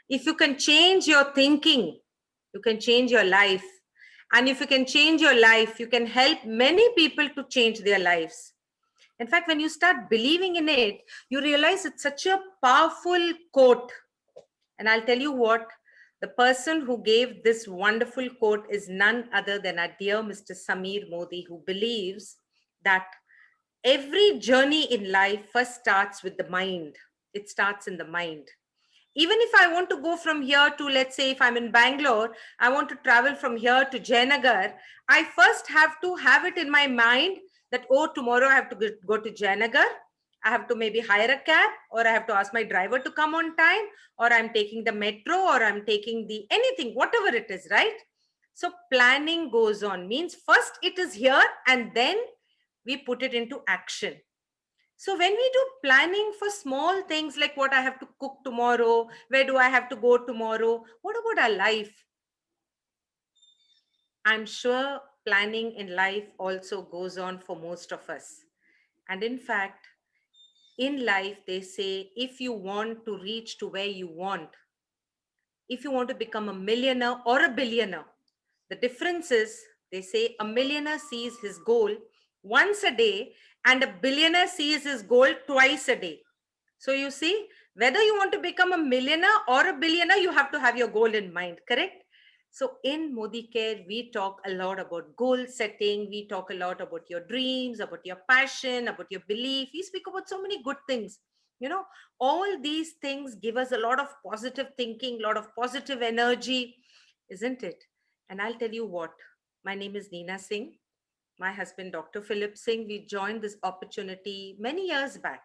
if you can change your thinking, you can change your life. And if you can change your life, you can help many people to change their lives. In fact, when you start believing in it, you realize it's such a powerful quote. And I'll tell you what, the person who gave this wonderful quote is none other than our dear Mr. Samir Modi, who believes that every journey in life first starts with the mind. It starts in the mind. Even if I want to go from here to, let's say, if I'm in Bangalore, I want to travel from here to Jayanagar, I first have to have it in my mind that, oh, tomorrow I have to go to Jayanagar. I have to maybe hire a cab, or I have to ask my driver to come on time, or I'm taking the metro, or I'm taking the anything, whatever it is, right? So planning goes on, means first it is here and then we put it into action. So when we do planning for small things like what I have to cook tomorrow, where do I have to go tomorrow, what about our life? I'm sure planning in life also goes on for most of us. And in fact, in life, they say if you want to reach to where you want, if you want to become a millionaire or a billionaire, the difference is they say a millionaire sees his goal once a day and a billionaire sees his goal twice a day. So you see, whether you want to become a millionaire or a billionaire, you have to have your goal in mind, correct? So in Modi Care, we talk a lot about goal setting. We talk a lot about your dreams, about your passion, about your belief. We speak about so many good things. You know, all these things give us a lot of positive thinking, a lot of positive energy, isn't it? And I'll tell you what, my name is Neena Singh. My husband, Dr. Philip Singh, we joined this opportunity many years back.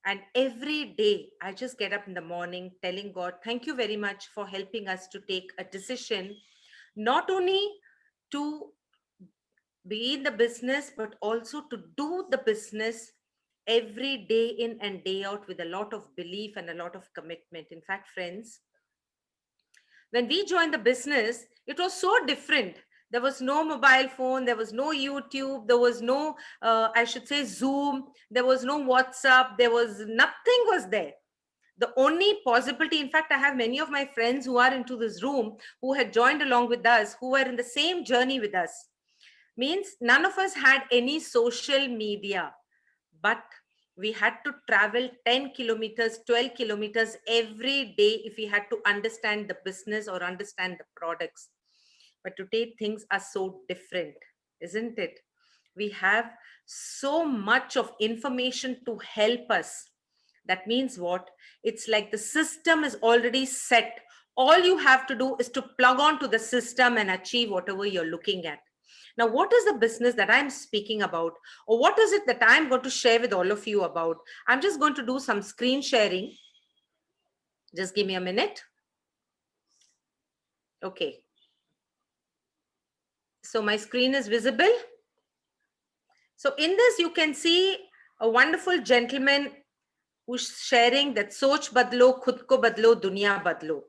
And every day, I just get up in the morning telling God, thank you very much for helping us to take a decision, not only to be in the business, but also to do the business every day in and day out with a lot of belief and a lot of commitment. In fact, friends, when we joined the business, it was so different. There was no mobile phone, there was no YouTube, there was no, I should say, Zoom, there was no WhatsApp, there was nothing was there. The only possibility, in fact, I have many of my friends who are into this room who had joined along with us, who were in the same journey with us. Means none of us had any social media, but we had to travel 10 kilometers, 12 kilometers every day if we had to understand the business or understand the products. But today things are so different, isn't it? We have so much of information to help us. That means what? It's like the system is already set. All you have to do is to plug on to the system and achieve whatever you're looking at. Now, what is the business that I'm speaking about? Or what is it that I'm going to share with all of you about? I'm just going to do some screen sharing. Just give me a minute. Okay. So my screen is visible. So in this, you can see a wonderful gentleman who's sharing that Soch Badlo, Khud Ko Badlo, Dunya Badlo.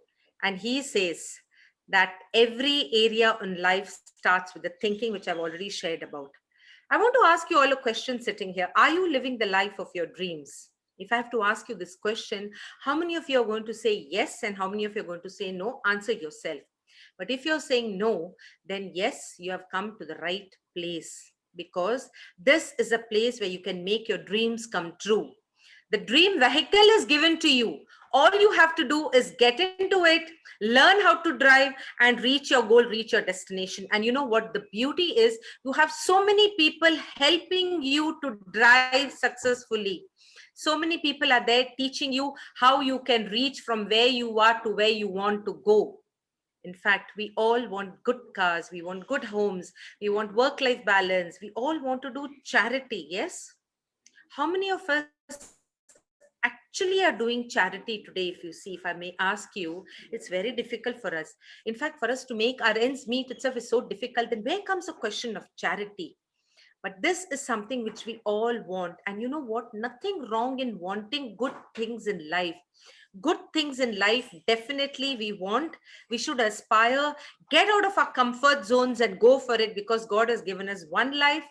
And he says that every area in life starts with the thinking, which I've already shared about. I want to ask you all a question sitting here. Are you living the life of your dreams? If I have to ask you this question, how many of you are going to say yes and how many of you are going to say no? Answer yourself. But if you're saying no, then yes, you have come to the right place, because this is a place where you can make your dreams come true. The dream vehicle is given to you. All you have to do is get into it, learn how to drive, and reach your goal, reach your destination. And you know what the beauty is? You have so many people helping you to drive successfully. So many people are there teaching you how you can reach from where you are to where you want to go. In fact, we all want good cars, we want good homes, we want work-life balance, we all want to do charity, yes? How many of us actually are doing charity today? If you see, if I may ask you, it's very difficult for us. In fact, for us to make our ends meet itself is so difficult. Then where comes the question of charity? But this is something which we all want. And you know what? Nothing wrong in wanting good things in life. Good things in life, definitely we want. We should aspire, get out of our comfort zones and go for it, because God has given us one life,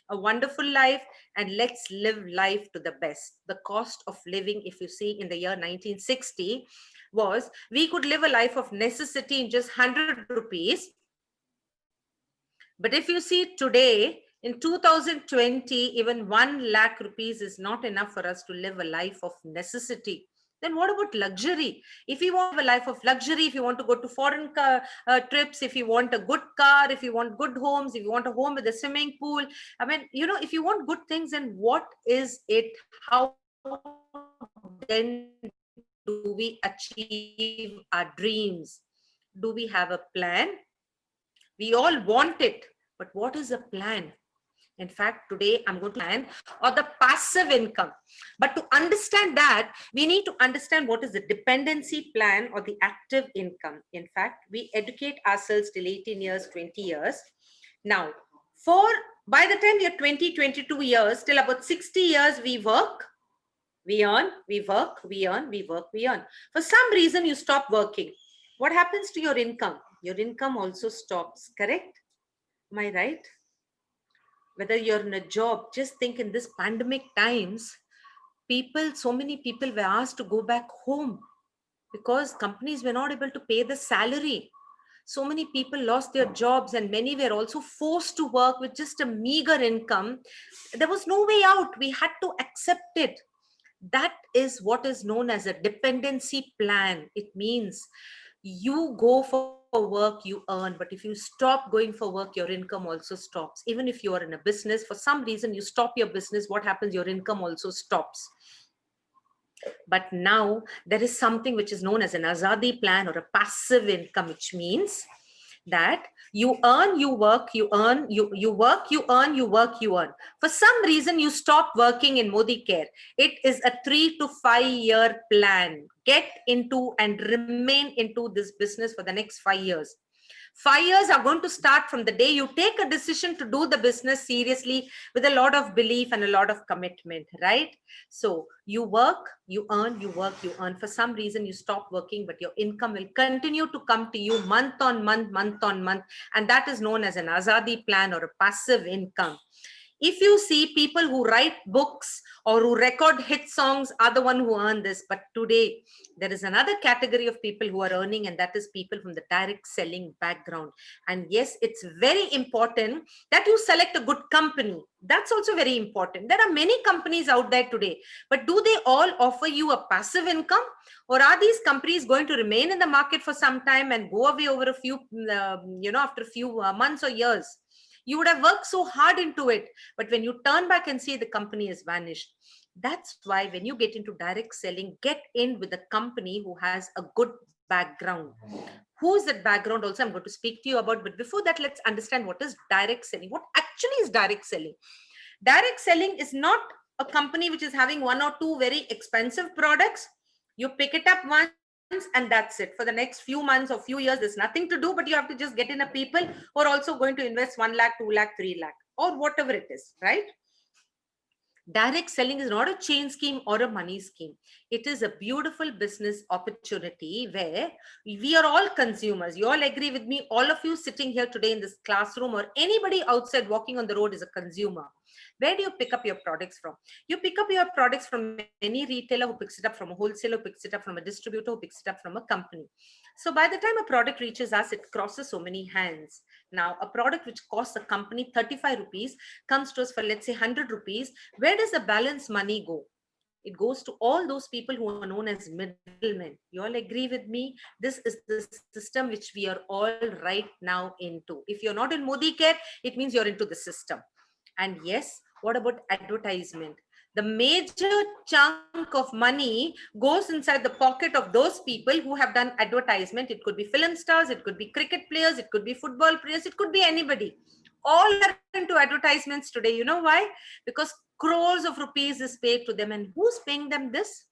a wonderful life, and let's live life to the best. The cost of living, if you see in the year 1960, was we could live a life of necessity in just 100 rupees. But if you see today, in 2020, even 1 lakh rupees is not enough for us to live a life of necessity. Then what about luxury? If you want a life of luxury, if you want to go to foreign trips, if you want a good car, if you want good homes, if you want a home with a swimming pool, I mean, if you want good things, then what is it? How then do we achieve our dreams? Do we have a plan? We all want it, but what is a plan? In fact, today I'm going to plan or the passive income. But to understand that, we need to understand what is the dependency plan or the active income. In fact, we educate ourselves till 18 years, 20 years. Now, by the time you're 20, 22 years, till about 60 years, we work, we earn, we work, we earn, we work, we earn. For some reason, you stop working. What happens to your income? Your income also stops, correct? Am I right? Whether you're in a job, just think in this pandemic times, so many people were asked to go back home because companies were not able to pay the salary. So many people lost their jobs and many were also forced to work with just a meager income. There was no way out. We had to accept it. That is what is known as a dependency plan. It means you go for work, you earn, but if you stop going for work, your income also stops. Even if you are in a business, for some reason you stop your business, what happens? Your income also stops. But now there is something which is known as an Azadi plan or a passive income, which means that you earn, you work, you earn, you work, you earn, you work, you earn. For some reason, you stop working in Modi Care. It is a 3 to 5 year plan. Get into and remain into this business for the next 5 years. 5 years are going to start from the day you take a decision to do the business seriously with a lot of belief and a lot of commitment, right? So you work, you earn, you work, you earn. For some reason, you stop working, but your income will continue to come to you month on month, month on month. And that is known as an Azadi plan or a passive income. If you see people who write books or who record hit songs are the one who earn this. But today, there is another category of people who are earning, and that is people from the direct selling background. And yes, it's very important that you select a good company. That's also very important. There are many companies out there today, but do they all offer you a passive income? Or are these companies going to remain in the market for some time and go away over a few, after a few months or years? You would have worked so hard into it, but when you turn back and see the company has vanished. That's why when you get into direct selling, get in with a company who has a good background. Who is that background also I'm going to speak to you about, but before that, let's understand what is direct selling. What actually is direct selling? Direct selling is not a company which is having one or two very expensive products. You pick it up once and that's it. For the next few months or few years, there's nothing to do, but you have to just get in a people who are also going to invest 1 lakh, 2 lakh, 3 lakh, or whatever it is, right? Direct selling is not a chain scheme or a money scheme. It is a beautiful business opportunity where we are all consumers. You all agree with me. All of you sitting here today in this classroom or anybody outside walking on the road is a consumer. Where do you pick up your products from? You pick up your products from any retailer who picks it up from a wholesaler, who picks it up from a distributor, who picks it up from a company. So by the time a product reaches us, it crosses so many hands. Now, a product which costs a company 35 rupees comes to us for, let's say, 100 rupees. Where does the balance money go? It goes to all those people who are known as middlemen. You all agree with me? This is the system which we are all right now into. If you're not in Modi Care, it means you're into the system. And yes, what about advertisement? The major chunk of money goes inside the pocket of those people who have done advertisement. It could be film stars, it could be cricket players, it could be football players, it could be anybody. All are into advertisements today. You know why? Because crores of rupees is paid to them. And who's paying them this?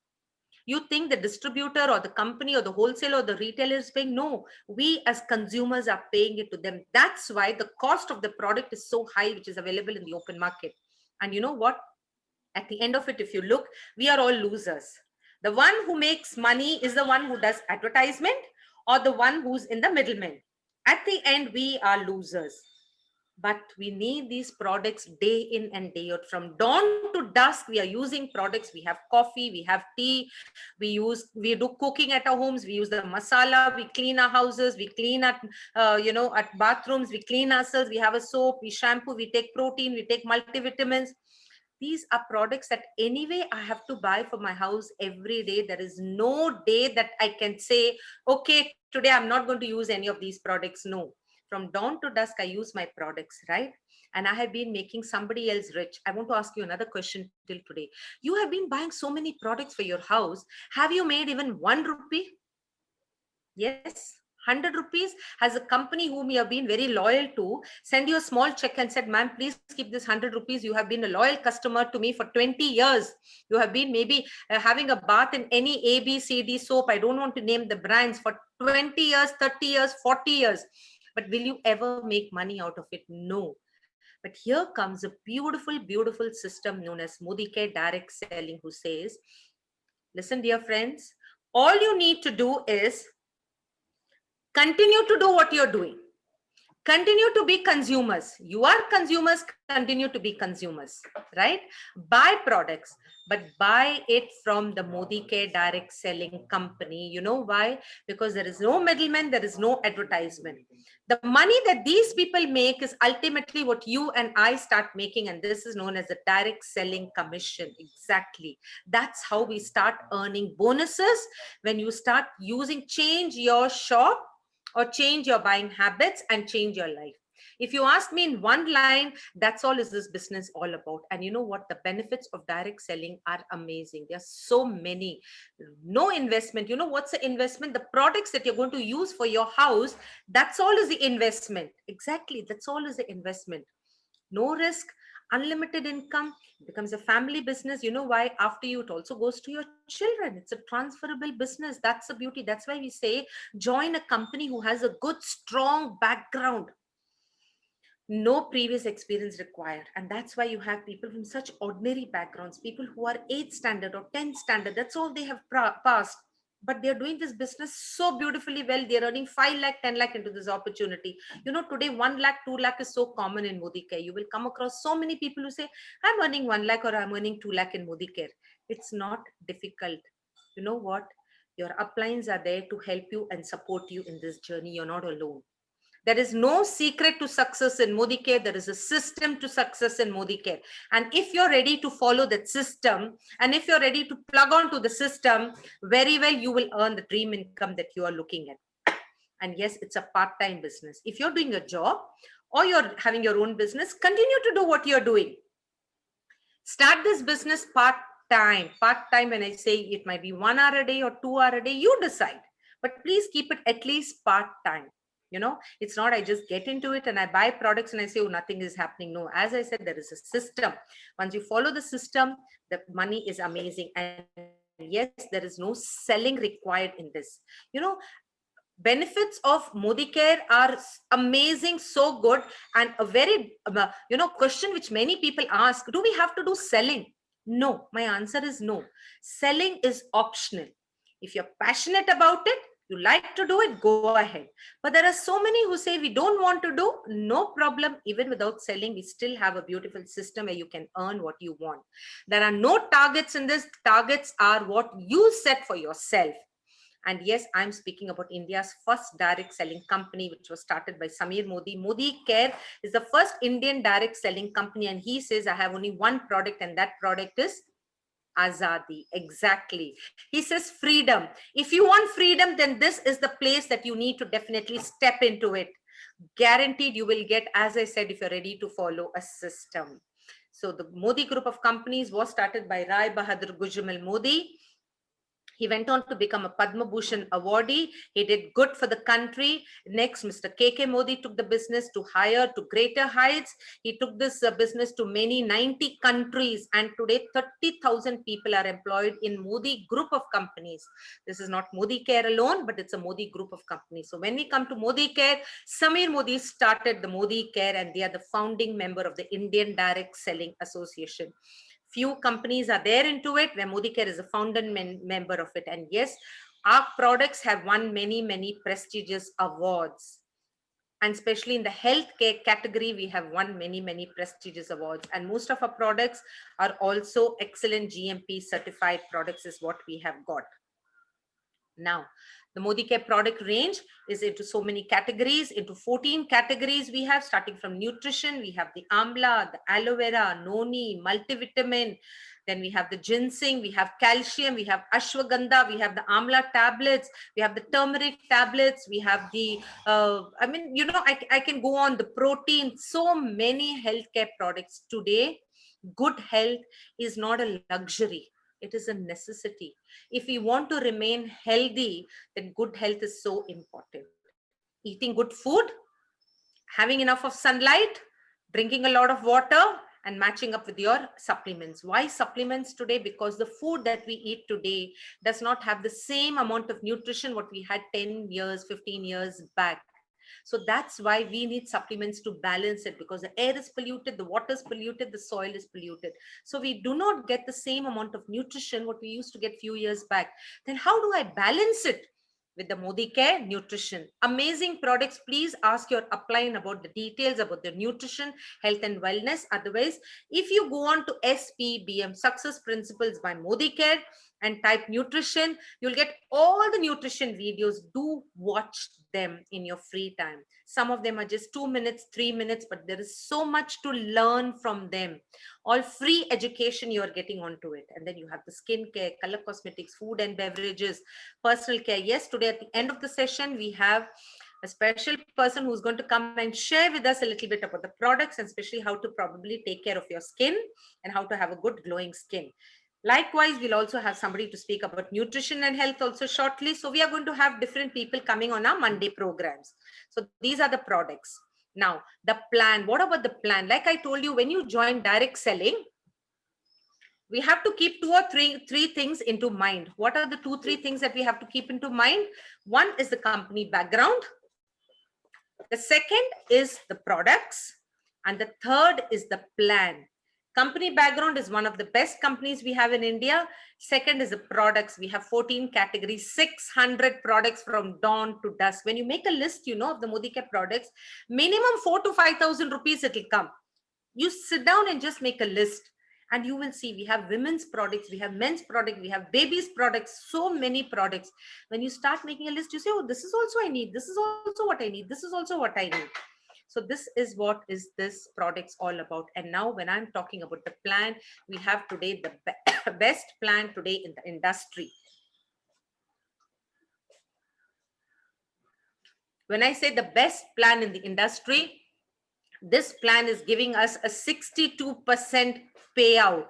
You think the distributor or the company or the wholesaler or the retailer is paying? No, we as consumers are paying it to them. That's why the cost of the product is so high, which is available in the open market. And you know what? At the end of it, if you look, we are all losers. The one who makes money is the one who does advertisement or the one who's in the middleman. At the end, we are losers. But we need these products day in and day out. From dawn to dusk, we are using products. We have coffee, we have tea, we do cooking at our homes, we use the masala, we clean our houses, we clean at at bathrooms, we clean ourselves, we have a soap, we shampoo, we take protein, we take multivitamins. These are products that anyway I have to buy for my house every day. There is no day that I can say, okay, today I'm not going to use any of these products. No, from dawn to dusk, I use my products, right? And I have been making somebody else rich. I want to ask you another question till today. You have been buying so many products for your house. Have you made even 1 rupee? Yes, 100 rupees. Has a company whom you have been very loyal to send you a small check and said, ma'am, please keep this 100 rupees. You have been a loyal customer to me for 20 years. You have been maybe having a bath in any ABCD soap. I don't want to name the brands for 20 years, 30 years, 40 years. But will you ever make money out of it? No. But here comes a beautiful, beautiful system known as Modi Care Direct Selling, who says, listen, dear friends, all you need to do is continue to do what you're doing. Continue to be consumers. You are consumers, continue to be consumers, right? Buy products, but buy it from the Modi Care Direct Selling Company. You know why? Because there is no middleman, there is no advertisement. The money that these people make is ultimately what you and I start making, and this is known as the direct selling commission. Exactly. That's how we start earning bonuses. When you start using, change your shop or change your buying habits and change your life. If you ask me in one line, that's all is this business all about. And you know what? The benefits of direct selling are amazing. There are so many. No investment. You know what's the investment? The products that you're going to use for your house, that's all is the investment. Exactly. That's all is the investment. No risk, unlimited income. It becomes a family business. You know why? After you, it also goes to your children. It's a transferable business. That's the beauty. That's why we say join a company who has a good strong background, no previous experience required. And that's why you have people from such ordinary backgrounds, people who are 8th standard or 10th standard, that's all they have passed, but they're doing this business so beautifully well. They're earning 5 lakh, 10 lakh into this opportunity. You know, today 1 lakh, 2 lakh is so common in Modi Care. You will come across so many people who say, I'm earning 1 lakh or I'm earning 2 lakh in Modi Care. It's not difficult. You know what? Your uplines are there to help you and support you in this journey. You're not alone. There is no secret to success in Modi Care. There is a system to success in Modi Care. And if you're ready to follow that system, and if you're ready to plug onto the system, very well, you will earn the dream income that you are looking at. And yes, it's a part-time business. If you're doing a job or you're having your own business, continue to do what you're doing. Start this business part-time. Part-time, when I say it might be 1 hour a day or 2 hour a day, you decide. But please keep it at least part-time. You know, it's not I just get into it and I buy products and I say, oh, nothing is happening. No, as I said, there is a system. Once you follow the system, the money is amazing. And yes, there is no selling required in this. You know, benefits of Modi Care are amazing, so good. And a very question which many people ask, do we have to do selling? No, my answer is no. Selling is optional. If you're passionate about it, you like to do it, go ahead. But there are so many who say we don't want to do. No problem. Even without selling, we still have a beautiful system where you can earn what you want. There are no targets in this. Targets are what you set for yourself. And yes, I'm speaking about India's first direct selling company, which was started by Samir Modi. Modi Care is the first Indian direct selling company. And he says, I have only one product, and that product is Azadi. Exactly. He says freedom. If you want freedom, then this is the place that you need to definitely step into it. Guaranteed you will get, as I said, if you're ready to follow a system. So the Modi group of companies was started by Rai Bahadur Gujamal Modi. He went on to become a Padma Bhushan awardee. He did good for the country. Next, Mr. KK Modi took the business to higher, to greater heights. He took this business to many 90 countries. And today, 30,000 people are employed in Modi group of companies. This is not Modi Care alone, but it's a Modi group of companies. So when we come to Modi Care, Samir Modi started the Modi Care, and they are the founding member of the Indian Direct Selling Association. Few companies are there into it, where Modi Care is a founder member of it. And yes, our products have won many, many prestigious awards. And especially in the healthcare category, we have won many, many prestigious awards. And most of our products are also excellent GMP certified products is what we have got. Now, the Modicare product range is into so many categories, into 14 categories we have, starting from nutrition. We have the amla, the aloe vera, noni, multivitamin. Then we have the ginseng, we have calcium, we have ashwagandha, we have the amla tablets, we have the turmeric tablets, we have the, I can go on, the protein, so many healthcare products today. Good health is not a luxury. It is a necessity. If we want to remain healthy, then good health is so important. Eating good food, having enough of sunlight, drinking a lot of water, and matching up with your supplements. Why supplements today? Because the food that we eat today does not have the same amount of nutrition what we had 10 years, 15 years back. So that's why we need supplements to balance it, because the air is polluted, the water is polluted, the soil is polluted. So we do not get the same amount of nutrition what we used to get few years back. Then how do I balance it? With the Modicare Nutrition. Amazing products. Please ask your upline about the details about the nutrition, health and wellness. Otherwise, if you go on to SPBM, Success Principles by Modicare, and type nutrition, you'll get all the nutrition videos. Do watch them in your free time. Some of them are just 2 minutes, 3 minutes, but there is so much to learn from them. All free education you are getting onto it. And then you have the skincare, color cosmetics, food and beverages, personal care. Yes, today at the end of the session, we have a special person who's going to come and share with us a little bit about the products, and especially how to probably take care of your skin and how to have a good glowing skin. Likewise, we'll also have somebody to speak about nutrition and health also shortly. So we are going to have different people coming on our Monday programs. So these are the products. Now, the plan. What about the plan? Like I told you, when you join direct selling, we have to keep two or three things into mind. What are the 2-3 things that we have to keep into mind? One is the company background. The second is the products. And the third is the plan. Company background is one of the best companies we have in India. Second is the products. We have 14 categories, 600 products from dawn to dusk. When you make a list, of the Modicare products, minimum 4,000 to 5,000 rupees it will come. You sit down and just make a list, and you will see we have women's products, we have men's products, we have babies products, so many products. When you start making a list, you say, oh, this is also I need, this is also what I need, this is also what I need. So this is what is this products all about. And now when I'm talking about the plan, we have today the best plan today in the industry. When I say the best plan in the industry, this plan is giving us a 62% payout,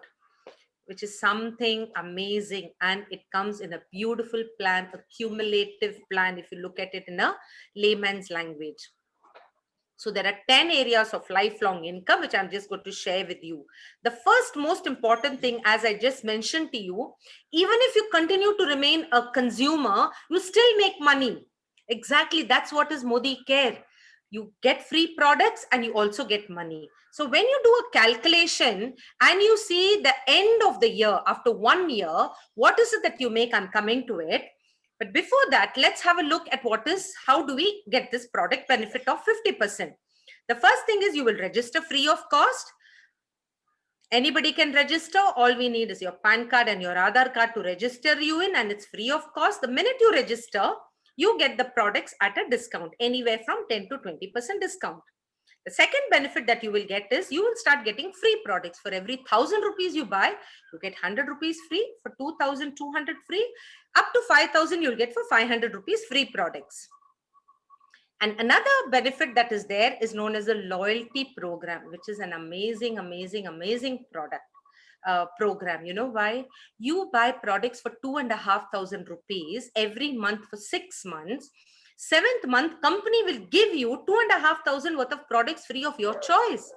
which is something amazing. And it comes in a beautiful plan, a cumulative plan, if you look at it in a layman's language. So there are 10 areas of lifelong income, which I'm just going to share with you. The first most important thing, as I just mentioned to you, even if you continue to remain a consumer, you still make money. Exactly. That's what is Modicare. You get free products and you also get money. So when you do a calculation and you see the end of the year, after 1 year, what is it that you make? I'm coming to it. But before that, let's have a look at how do we get this product benefit of 50%. The first thing is you will register free of cost. Anybody can register. All we need is your PAN card and your Aadhaar card to register you in, and it's free of cost. The minute you register, you get the products at a discount, anywhere from 10 to 20% discount. The second benefit that you will get is you will start getting free products. For every 1,000 rupees you buy, you get 100 rupees free. For 2,200 free. Up to 5,000 you'll get for 500 rupees free products. And another benefit that is there is known as a loyalty program, which is an amazing, amazing, amazing program. You know why? You buy products for 2,500 rupees every month for 6 months. 7th month, company will give you 2,500 worth of products free of your choice.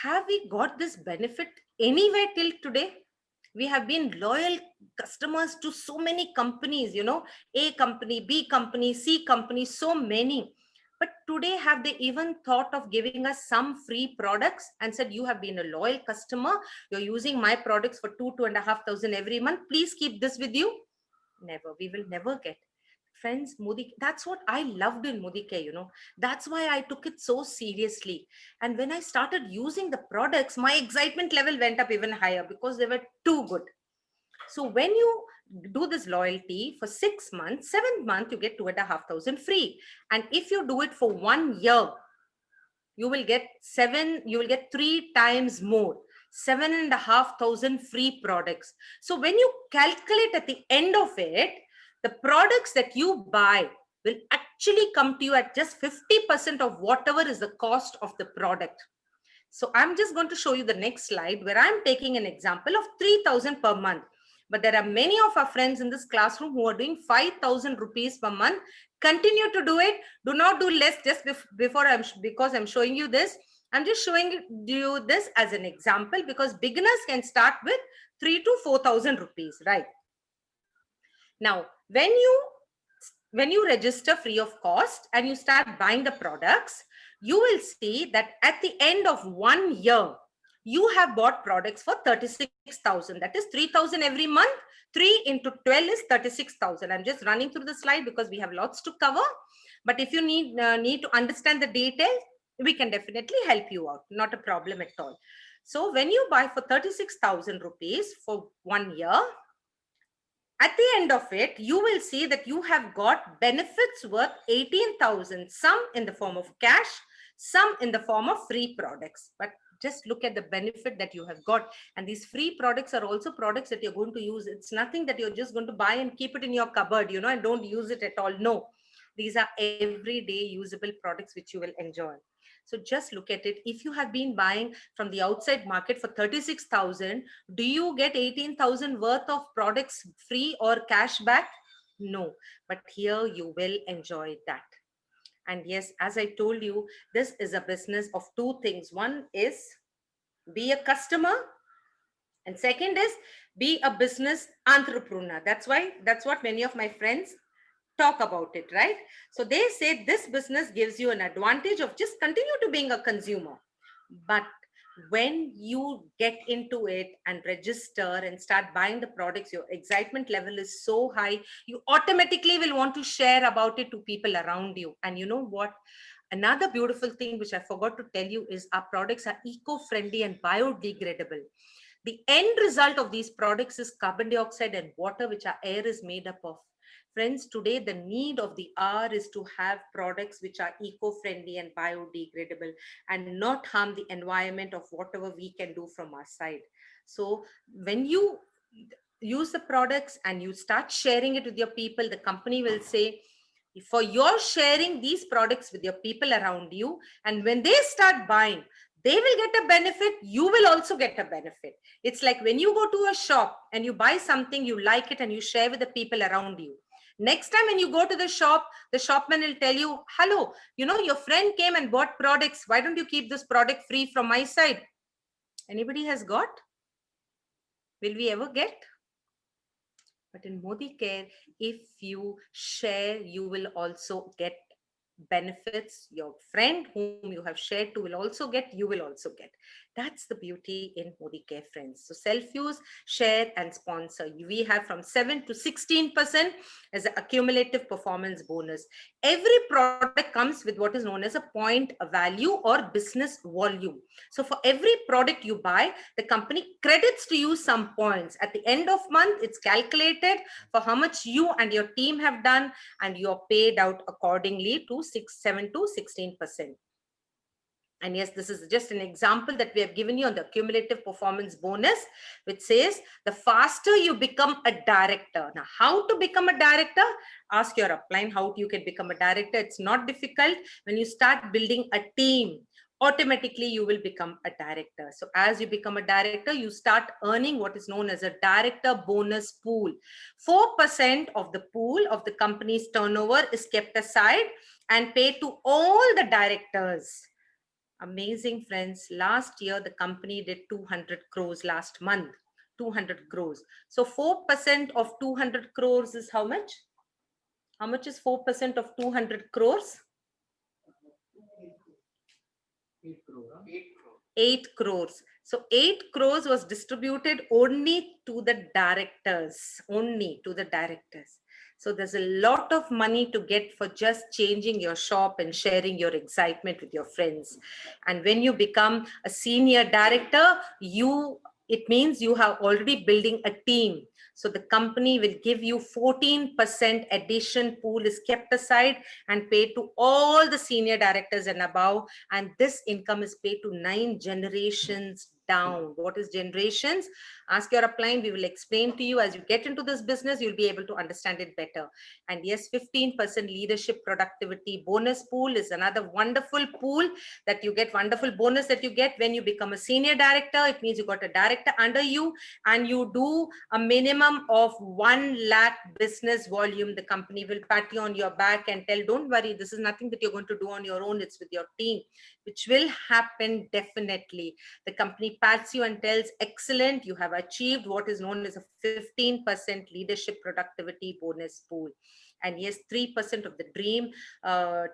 Have we got this benefit anywhere till today? We have been loyal customers to so many companies, A company, B company, C company, so many. But today, have they even thought of giving us some free products and said, you have been a loyal customer, you're using my products for 2,500 every month, please keep this with you? Never. We will never get. Friends, Modi, that's what I loved in Modi Care, That's why I took it so seriously. And when I started using the products, my excitement level went up even higher because they were too good. So when you do this loyalty for 6 months, 7th month, you get 2,500 free. And if you do it for 1 year, you will get 3 times more, 7,500 free products. So when you calculate at the end of it, the products that you buy will actually come to you at just 50% of whatever is the cost of the product. So I'm just going to show you the next slide where I'm taking an example of 3,000 per month. But there are many of our friends in this classroom who are doing 5,000 rupees per month. Continue to do it. Do not do less just because I'm showing you this. I'm just showing you this as an example because beginners can start with 3 to 4,000 rupees, right? Now, when you register free of cost and you start buying the products, you will see that at the end of 1 year, you have bought products for 36,000. That is 3,000 every month. 3 into 12 is 36,000. I'm just running through the slide because we have lots to cover. But if you need to understand the details, we can definitely help you out. Not a problem at all. So when you buy for 36,000 rupees for 1 year, at the end of it, you will see that you have got benefits worth 18,000, some in the form of cash, some in the form of free products. But just look at the benefit that you have got. And these free products are also products that you're going to use. It's nothing that you're just going to buy and keep it in your cupboard, and don't use it at all. No, these are everyday usable products which you will enjoy. So just look at it. If you have been buying from the outside market for 36,000, do you get 18,000 worth of products free or cash back? No, but here you will enjoy that. And yes, as I told you, this is a business of two things. One is be a customer, and second is be a business entrepreneur. That's what many of my friends talk about it, right? So they say this business gives you an advantage of just continue to being a consumer. But when you get into it and register and start buying the products, your excitement level is so high, you automatically will want to share about it to people around you. And you know what? Another beautiful thing which I forgot to tell you is our products are eco-friendly and biodegradable. The end result of these products is carbon dioxide and water, which our air is made up of. Friends, today the need of the hour is to have products which are eco-friendly and biodegradable and not harm the environment of whatever we can do from our side. So when you use the products and you start sharing it with your people, the company will say, for your sharing these products with your people around you, and when they start buying, they will get a benefit, you will also get a benefit. It's like when you go to a shop and you buy something, you like it and you share with the people around you. Next time when you go to the shop, the shopman will tell you, hello, your friend came and bought products, why don't you keep this product free from my side? Anybody has got? Will we ever get? But in Modi Care, if you share, you will also get benefits. Your friend whom you have shared to will also get, you will also get. That's the beauty in Modi Care, friends. So self-use, share and sponsor. We have from 7 to 16% as an accumulative performance bonus. Every product comes with what is known as a point, a value or business volume. So for every product you buy, the company credits to you some points. At the end of month, it's calculated for how much you and your team have done, and you're paid out accordingly to 7 to 16%. And yes, this is just an example that we have given you on the cumulative performance bonus, which says the faster you become a director. Now, how to become a director? Ask your upline how you can become a director. It's not difficult. When you start building a team, automatically you will become a director. So as you become a director, you start earning what is known as a director bonus pool. 4% of the pool of the company's turnover is kept aside and paid to all the directors. Amazing, friends. Last year, the company did 200 crores last month, 200 crores. So 4% of 200 crores is how much? How much is 4% of 200 crores? 8 crore. 8 crores. So 8 crores was distributed only to the directors, only to the directors. So there's a lot of money to get for just changing your shop and sharing your excitement with your friends. And when you become a senior director, it means you have already building a team. So the company will give you 14% addition pool is kept aside and paid to all the senior directors and above. And this income is paid to 9 generations down. What is generations? Ask your upline. We will explain to you as you get into this business, you'll be able to understand it better. And yes, 15% leadership productivity bonus pool is another wonderful pool that you get, wonderful bonus that you get when you become a senior director. It means you got a director under you and you do a minimum of 1 lakh business volume. The company will pat you on your back and tell, don't worry, this is nothing that you're going to do on your own. It's with your team, which will happen definitely. The company pats you and tells, excellent, you have achieved what is known as a 15% leadership productivity bonus pool. And yes, 3% of the dream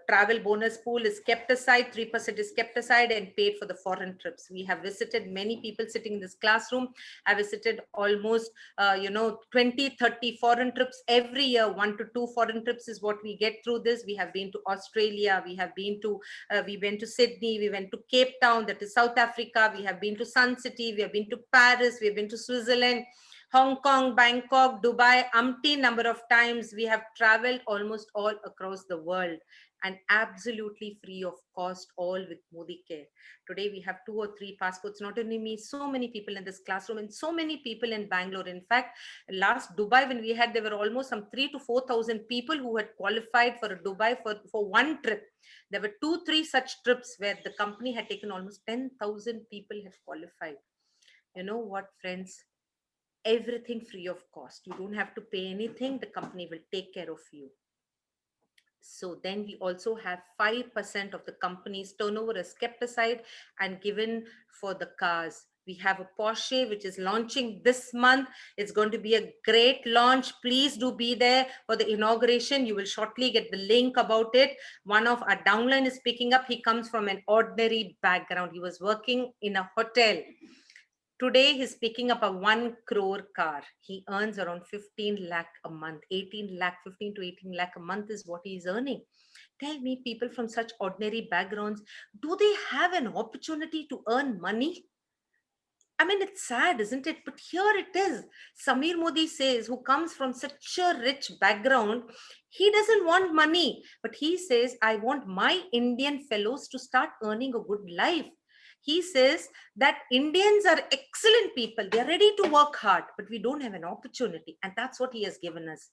travel bonus pool is kept aside. 3% is kept aside and paid for the foreign trips. We have visited many people sitting in this classroom. I visited almost 20, 30 foreign trips every year. 1 to 2 foreign trips is what we get through this. We have been to Australia. We went to Sydney. We went to Cape Town, that is South Africa. We have been to Sun City. We have been to Paris. We have been to Switzerland, Hong Kong, Bangkok, Dubai, umpteen number of times. We have traveled almost all across the world and absolutely free of cost, all with Modi Care. Today we have 2 or 3 passports, not only me, so many people in this classroom and so many people in Bangalore. In fact, last Dubai, when we had, there were almost some 3,000 to 4,000 people who had qualified for a Dubai for one trip. There were 2, 3 such trips where the company had taken almost 10,000 people have qualified. You know what, friends? Everything free of cost. You don't have to pay anything. The company will take care of you. So then we also have 5% of the company's turnover is kept aside and given for the cars. We have a Porsche which is launching this month. It's going to be a great launch. Please do be there for the inauguration. You will shortly get the link about it. One of our downline is picking up. He comes from an ordinary background. He was working in a hotel. Today, he's picking up a 1 crore car. He earns around 15 lakh a month, 18 lakh, 15 to 18 lakh a month is what he's earning. Tell me, people from such ordinary backgrounds, do they have an opportunity to earn money? I mean, it's sad, isn't it? But here it is. Samir Modi says, who comes from such a rich background, he doesn't want money, but he says, I want my Indian fellows to start earning a good life. He says that Indians are excellent people. They're ready to work hard, but we don't have an opportunity. And that's what he has given us.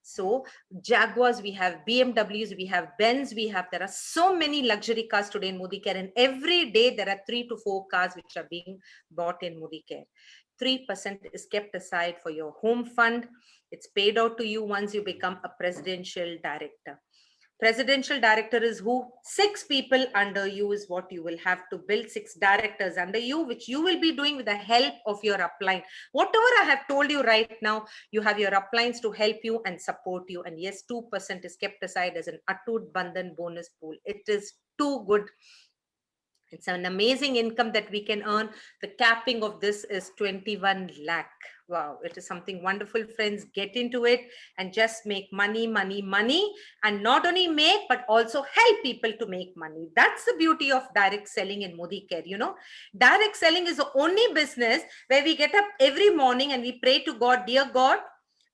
So Jaguars, we have BMWs, we have Benz, there are so many luxury cars today in Modi Care, and every day there are 3 to 4 cars which are being bought in Modi Care. 3% is kept aside for your home fund. It's paid out to you once you become a presidential director. Presidential director is who? 6 people under you is what you will have to build, 6 directors under you, which you will be doing with the help of your upline. Whatever I have told you right now, you have your uplines to help you and support you. And yes, 2% is kept aside as an Atut Bandhan bonus pool. It is too good. It's an amazing income that we can earn. The capping of this is 21 lakh. Wow, it is something wonderful, friends. Get into it and just make money, money, money. And not only make, but also help people to make money. That's the beauty of direct selling in Modi Care. You know, direct selling is the only business where we get up every morning and we pray to God, dear God,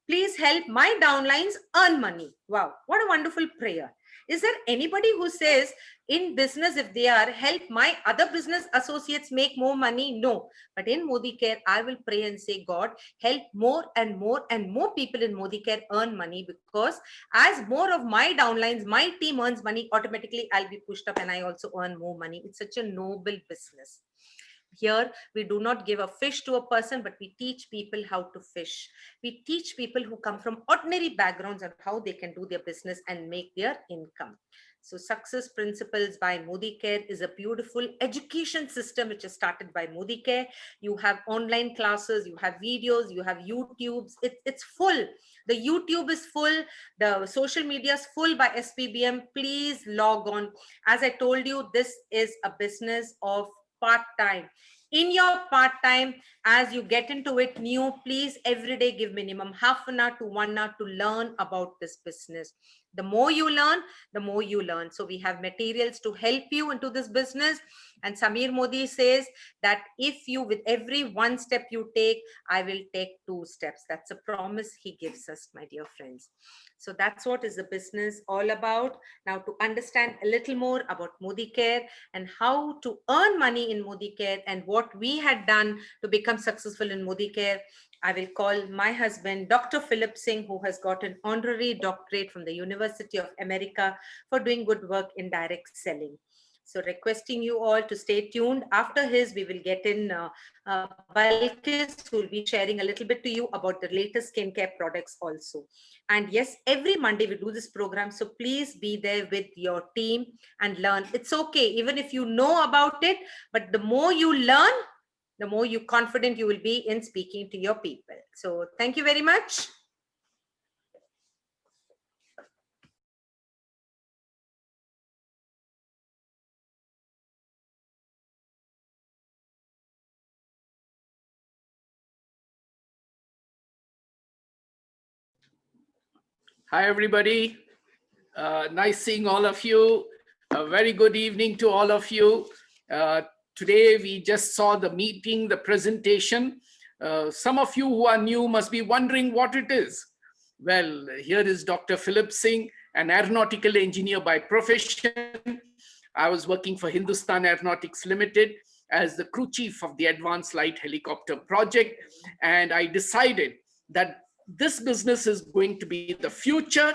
please help my downlines earn money. Wow, what a wonderful prayer. Is there anybody who says in business, if they are, help my other business associates make more money? No. But in Modi Care, I will pray and say, God, help more and more and more people in Modi Care earn money, because as more of my downlines, my team earns money, automatically I'll be pushed up and I also earn more money. It's such a noble business. Here, we do not give a fish to a person, but we teach people how to fish. We teach people who come from ordinary backgrounds on how they can do their business and make their income. So Success Principles by Modi Care is a beautiful education system which is started by Modi Care. You have online classes, you have videos, you have YouTubes. It's full. The YouTube is full. The social media is full by SPBM. Please log on. As I told you, this is a business of part-time. In your part-time, as you get into it new, please every day give minimum half an hour to 1 hour to learn about this business. The more you learn, the more you learn. So we have materials to help you into this business. And Samir Modi says that if you, with every one step you take, I will take 2 steps. That's a promise he gives us, my dear friends. So that's what is the business all about. Now, to understand a little more about Modi Care and how to earn money in Modi Care and what we had done to become successful in Modi Care, I will call my husband, Dr. Philip Singh, who has got an honorary doctorate from the University of America for doing good work in direct selling. So requesting you all to stay tuned. After his, we will get in Balkis, who will be sharing a little bit to you about the latest skincare products also. And yes, every Monday we do this program. So please be there with your team and learn. It's okay, even if you know about it, but the more you learn, the more you confident you will be in speaking to your people. So thank you very much. Hi, everybody. Nice seeing all of you. A very good evening to all of you. Today, we just saw the meeting, the presentation. Some of you who are new must be wondering what it is. Well, here is Dr. Philip Singh, an aeronautical engineer by profession. I was working for Hindustan Aeronautics Limited as the crew chief of the Advanced Light Helicopter project. And I decided that this business is going to be the future,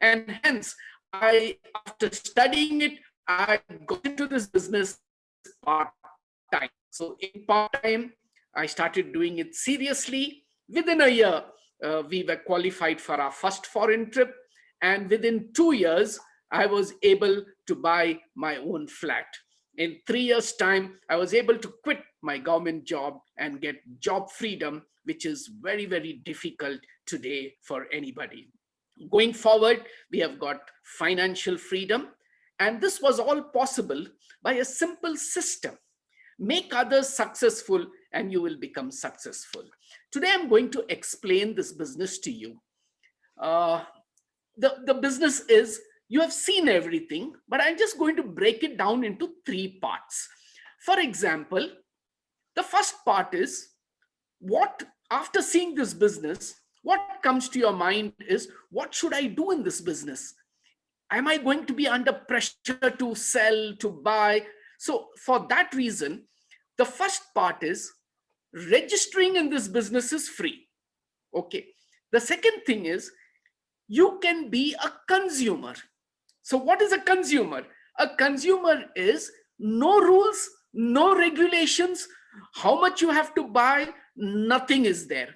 and hence after studying it, I got into this business part-time. So in part-time, I started doing it seriously. Within a year, we were qualified for our first foreign trip, and within 2 years, I was able to buy my own flat. In 3 years' time, I was able to quit my government job and get job freedom, which is very, very difficult today for anybody. Going forward, we have got financial freedom, and this was all possible by a simple system. Make others successful and you will become successful. Today, I'm going to explain this business to you. The business is, you have seen everything, but I'm just going to break it down into 3 parts. For example, the first part is, what, after seeing this business, what comes to your mind is, what should I do in this business? Am I going to be under pressure to sell, to buy? So for that reason, the first part is, registering in this business is free. Okay. The second thing is, you can be a consumer. So what is a consumer? A consumer is no rules, no regulations, how much you have to buy, nothing is there.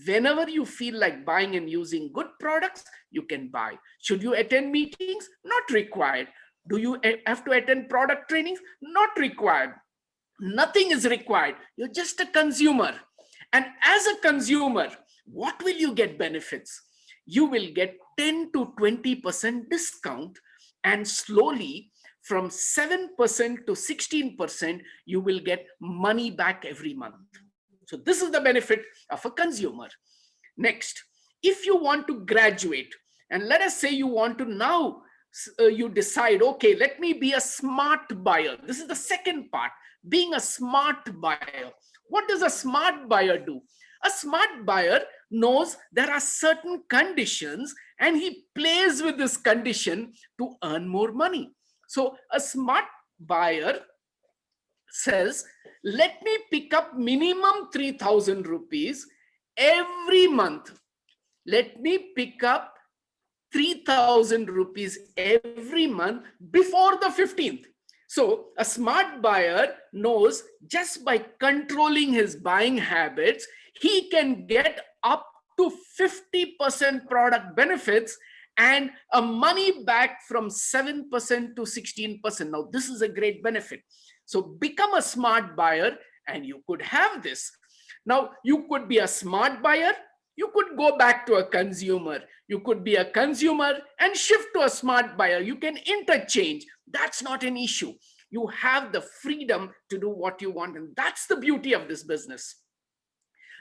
Whenever you feel like buying and using good products, you can buy. Should you attend meetings? Not required. Do you have to attend product trainings? Not required. Nothing is required. You're just a consumer. And as a consumer, what will you get benefits? You will get 10 to 20% discount, and slowly from 7% to 16%, you will get money back every month. So this is the benefit of a consumer. Next, if you want to graduate, and let us say you want to now, you decide, okay, let me be a smart buyer. This is the second part, being a smart buyer. What does a smart buyer do? A smart buyer knows there are certain conditions and he plays with this condition to earn more money. So a smart buyer says, let me pick up minimum 3,000 rupees every month. Let me pick up 3,000 rupees every month before the 15th. So a smart buyer knows just by controlling his buying habits, he can get up to 50% product benefits and a money back from 7% to 16%. Now, this is a great benefit. So become a smart buyer and you could have this. Now, you could be a smart buyer. You could go back to a consumer. You could be a consumer and shift to a smart buyer. You can interchange. That's not an issue. You have the freedom to do what you want. And that's the beauty of this business.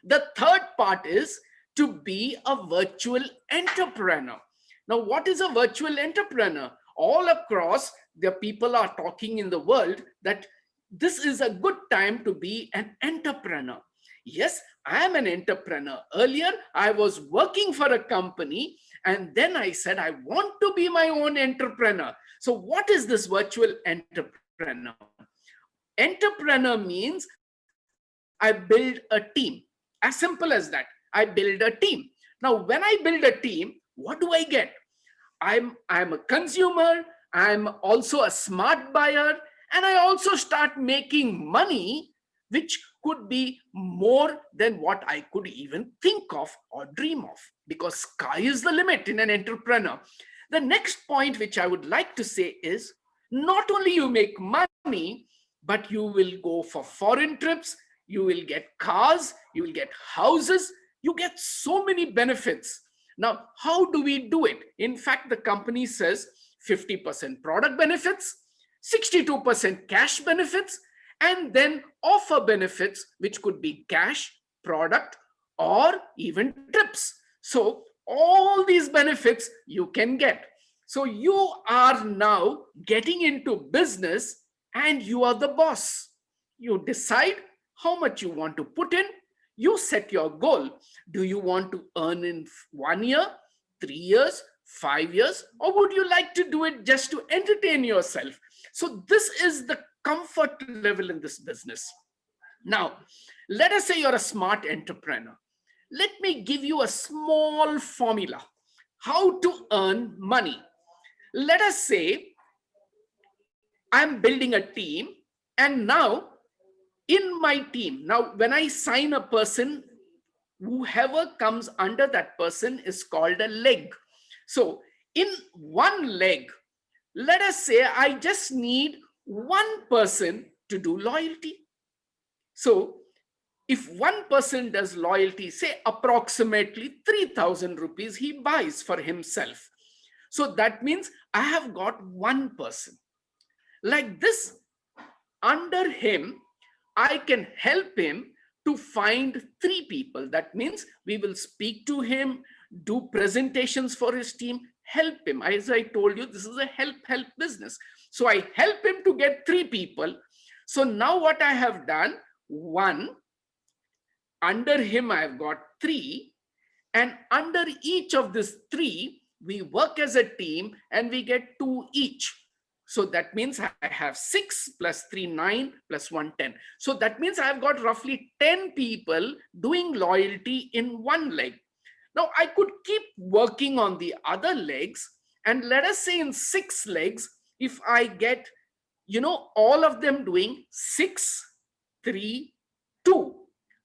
The third part is to be a virtual entrepreneur. Now, what is a virtual entrepreneur? All across, the people are talking in the world that this is a good time to be an entrepreneur. Yes, I am an entrepreneur. Earlier, I was working for a company, and then I said, I want to be my own entrepreneur. So what is this virtual entrepreneur? Entrepreneur means I build a team. As simple as that. I build a team. Now, when I build a team, what do I get? I'm a consumer. I'm also a smart buyer. And I also start making money, which could be more than what I could even think of or dream of, because sky is the limit in an entrepreneur. The next point which I would like to say is, not only you make money, but you will go for foreign trips, you will get cars, you will get houses, you get so many benefits. Now, how do we do it? In fact, the company says 50% product benefits, 62% cash benefits, and then offer benefits, which could be cash, product, or even trips. So all these benefits you can get. So you are now getting into business and you are the boss. You decide how much you want to put in. You set your goal. Do you want to earn in 1 year, 3 years, 5 years, or would you like to do it just to entertain yourself? So this is the comfort level in this business. Now, let us say you're a smart entrepreneur. Let me give you a small formula how to earn money. Let us say I'm building a team, and now in my team, now when I sign a person, whoever comes under that person is called a leg. So in one leg, let us say I just need one person to do loyalty. So if one person does loyalty, say approximately 3,000 rupees he buys for himself. So that means I have got one person. Like this, under him, I can help him to find 3 people. That means we will speak to him, do presentations for his team, help him. As I told you, this is a help business. So I help him to get 3 people. So now what I have done, 1, under him I've got 3, and under each of these 3, we work as a team and we get 2 each. So that means I have 6 plus 3, 9 plus 1, 10. So that means I've got roughly 10 people doing loyalty in one leg. Now I could keep working on the other legs, and let us say in 6 legs, if I get, all of them doing 6, 3, 2,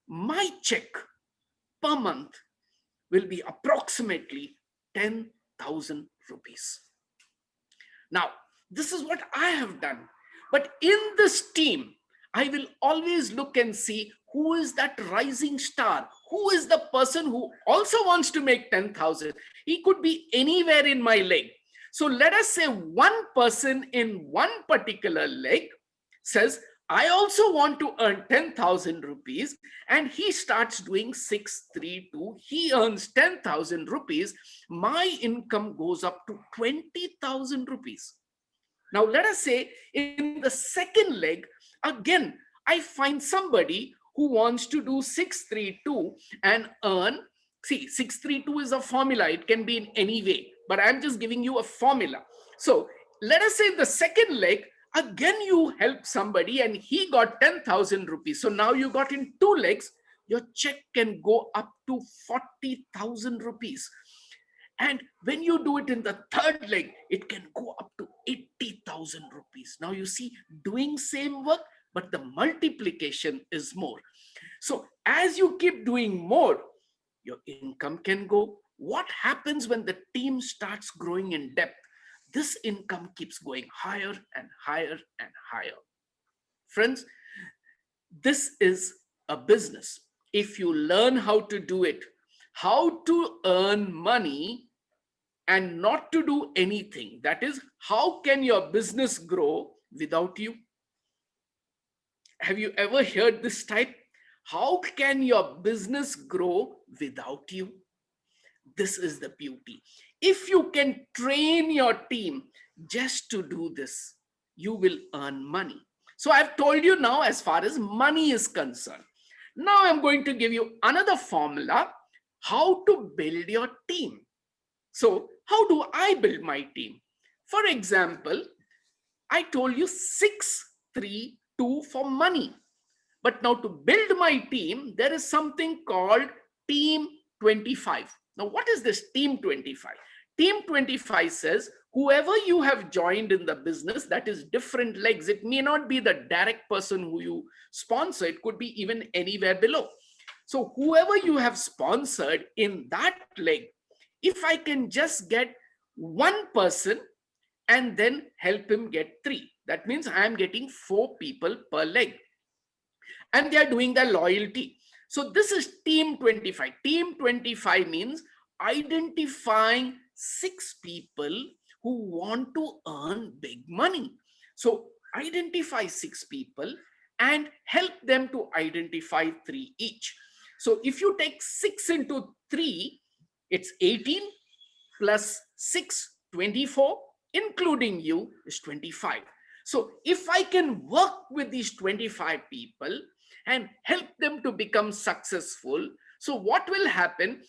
my check per month will be approximately 10,000 rupees. Now, this is what I have done. But in this team, I will always look and see who is that rising star. Who is the person who also wants to make 10,000? He could be anywhere in my leg. So let us say one person in one particular leg says, I also want to earn 10,000 rupees, and he starts doing 632. He earns 10,000 rupees. My income goes up to 20,000 rupees. Now, let us say in the second leg, again, I find somebody who wants to do 632 and earn, see, 632 is a formula. It can be in any way, but I'm just giving you a formula. So let us say the second leg, again, you help somebody and he got 10,000 rupees. So now you got in 2 legs, your check can go up to 40,000 rupees. And when you do it in the third leg, it can go up to 80,000 rupees. Now you see, doing same work, but the multiplication is more. So as you keep doing more, your income can go. What happens when the team starts growing in depth? This income keeps going higher and higher and higher. Friends, this is a business. If you learn how to do it, how to earn money and not to do anything, that is, how can your business grow without you? Have you ever heard this type? How can your business grow without you? This is the beauty. If you can train your team just to do this, you will earn money. So I've told you now as far as money is concerned. Now I'm going to give you another formula how to build your team. So how do I build my team? For example, I told you 6-3-2 for money. But now to build my team, there is something called Team 25. Now, what is this Team 25? Team 25 says, whoever you have joined in the business, that is different legs. It may not be the direct person who you sponsor. It could be even anywhere below. So whoever you have sponsored in that leg, if I can just get one person and then help him get 3, that means I am getting 4 people per leg. And they are doing their loyalty. So this is Team 25. Team 25 means identifying 6 people who want to earn big money. So identify 6 people and help them to identify 3 each. So if you take 6 into 3, it's 18 plus 6, 24, including you is 25. So if I can work with these 25 people and help them to become successful, so what will happen?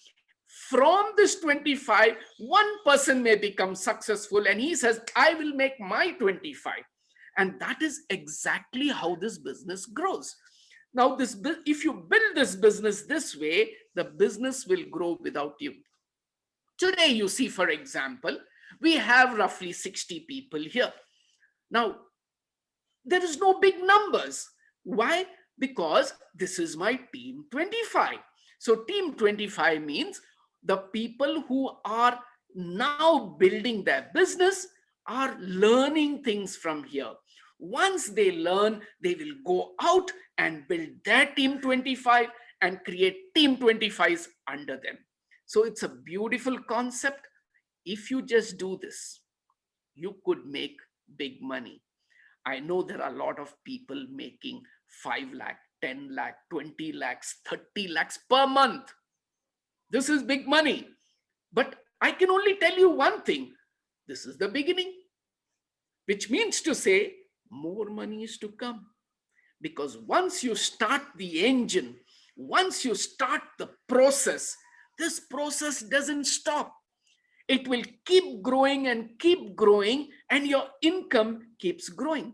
From this 25, one person may become successful and he says, I will make my 25. And that is exactly how this business grows. Now, if you build this business this way, the business will grow without you. Today, you see, for example, we have roughly 60 people here. Now, there is no big numbers. Why? Because this is my Team 25. So Team 25 means the people who are now building their business are learning things from here. Once they learn, they will go out and build their Team 25 and create Team 25s under them. So it's a beautiful concept. If you just do this, you could make big money. I know there are a lot of people making 5 lakh, 10 lakh, 20 lakhs, 30 lakhs per month. This is big money. But I can only tell you one thing. This is the beginning, which means to say more money is to come. Because once you start the engine, once you start the process, this process doesn't stop. It will keep growing, and your income keeps growing.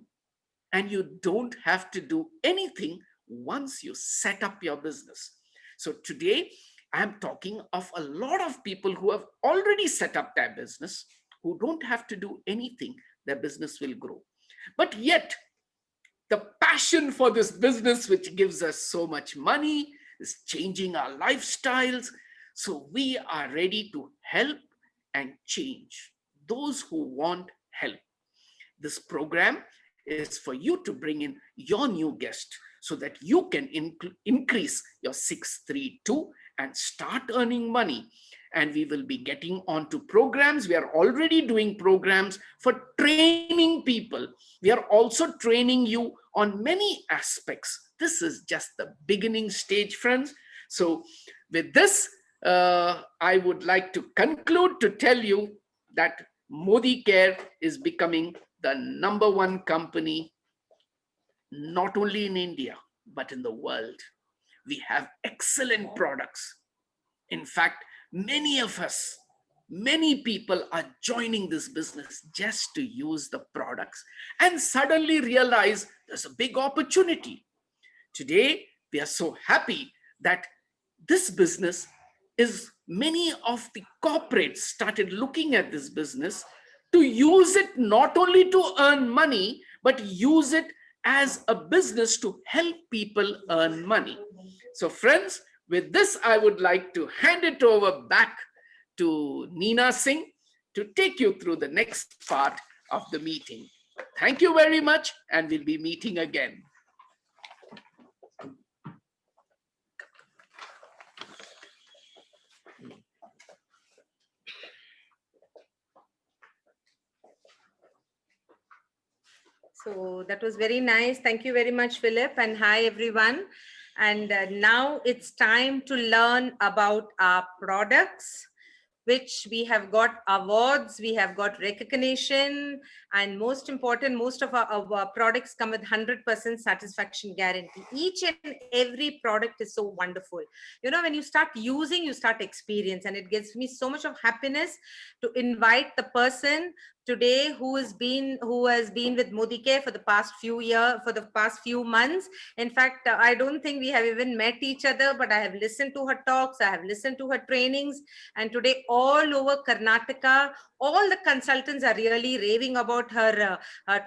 And you don't have to do anything once you set up your business. So today, I'm talking of a lot of people who have already set up their business, who don't have to do anything, their business will grow. But yet, the passion for this business, which gives us so much money, is changing our lifestyles. So we are ready to help and change those who want help. This program is for you to bring in your new guest so that you can increase your 632 and start earning money. And we will be getting onto programs. We are already doing programs for training people. We are also training you on many aspects. This is just the beginning stage, friends. So with this, I would like to conclude to tell you that Modi Care is becoming the #1 company, not only in India, but in the world. We have excellent products. In fact, many people are joining this business just to use the products and suddenly realize there's a big opportunity. Today, we are so happy that this business is, many of the corporates started looking at this business to use it not only to earn money, but use it as a business to help people earn money. So friends, with this, I would like to hand it over back to Neena Singh to take you through the next part of the meeting. Thank you very much, and we'll be meeting again. So that was very nice. Thank you very much, Philip. And hi, everyone. And now it's time to learn about our products, which we have got awards, we have got recognition, and most important, most of our products come with 100% satisfaction guarantee. Each and every product is so wonderful. You know, when you start using, you start experience, and it gives me so much of happiness to invite the person today who has been with Modicare for the past few years, for the past few months. In fact, I don't think we have even met each other, but I have listened to her talks, I have listened to her trainings, and today all over Karnataka, all the consultants are really raving about her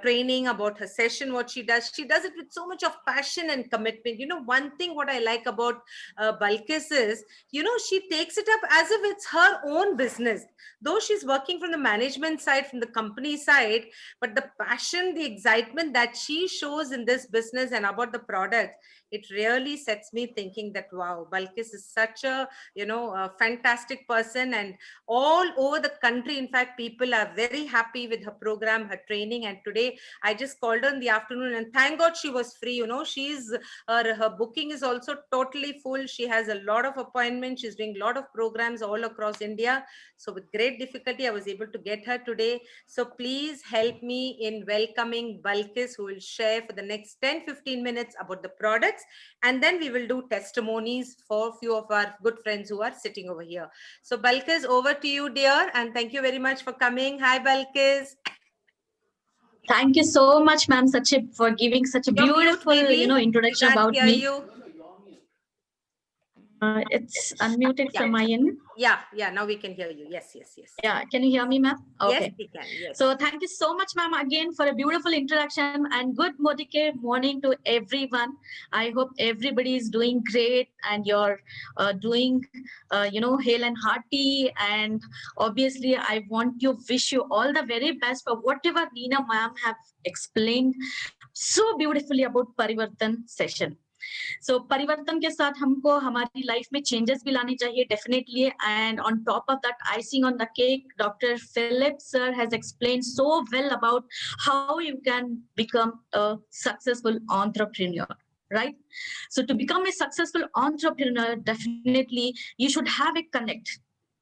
training, about her session, what she does. She does it with so much of passion and commitment. You know, one thing what I like about Balkis is, you know, she takes it up as if it's her own business. Though she's working from the management side, from the company side, but the passion, the excitement that she shows in this business and about the product, it really sets me thinking that, wow, Balkis is such a, you know, a fantastic person. And all over the country, in fact, people are very happy with her program, her training. And today I just called her in the afternoon, and thank God she was free. You know, she's her booking is also totally full. She has a lot of appointments, she's doing a lot of programs all across India. So with great difficulty, I was able to get her today. So please help me in welcoming Balkis, who will share for the next 10-15 minutes about the products. And then we will do testimonies for a few of our good friends who are sitting over here. So Balkis, over to you, dear. And thank you very much for coming. Hi, Balkis. Thank you so much, ma'am, for giving such a You're beautiful, mute, baby. introduction We can't about hear me. you. It's unmuted Yeah. from my end. Yeah, now we can hear you. Yes. Yeah, can you hear me, ma'am? Okay. Yes, we can. Yes. So thank you so much, ma'am, again for a beautiful introduction, and good Modicare morning to everyone. I hope everybody is doing great and you're doing, hale and hearty. And obviously, I want to wish you all the very best for whatever Nina ma'am have explained so beautifully about Parivartan session. So परिवर्तन के साथ हमको हमारी life में changes भी लाने चाहिए definitely. And on top of that, icing on the cake, doctor Philip sir has explained so well about how you can become a successful entrepreneur, right? So to become a successful entrepreneur, definitely you should have a connect,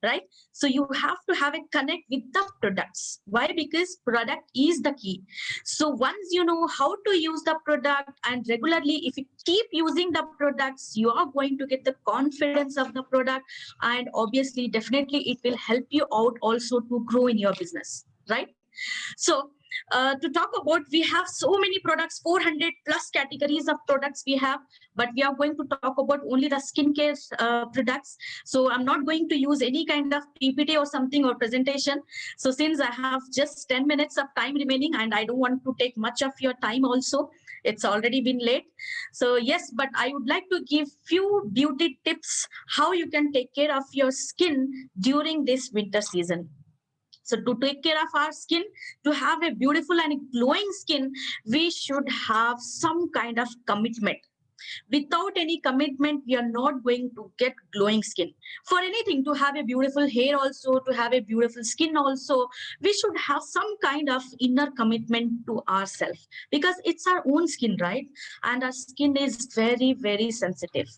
right? So you have to have a connect with the products. Why? Because product is the key. So once you know how to use the product, and regularly if you keep using the products, you are going to get the confidence of the product, and obviously definitely it will help you out also to grow in your business, right? So to talk about, we have so many products, 400 plus categories of products we have, but we are going to talk about only the skincare products. So I'm not going to use any kind of PPT or something or presentation. So since I have just 10 minutes of time remaining, and I don't want to take much of your time also, it's already been late. So yes, but I would like to give few beauty tips how you can take care of your skin during this winter season. So to take care of our skin, to have a beautiful and glowing skin, we should have some kind of commitment. Without any commitment, we are not going to get glowing skin. For anything, to have a beautiful hair also, to have a beautiful skin also, we should have some kind of inner commitment to ourselves, because it's our own skin, right? And our skin is very, very sensitive.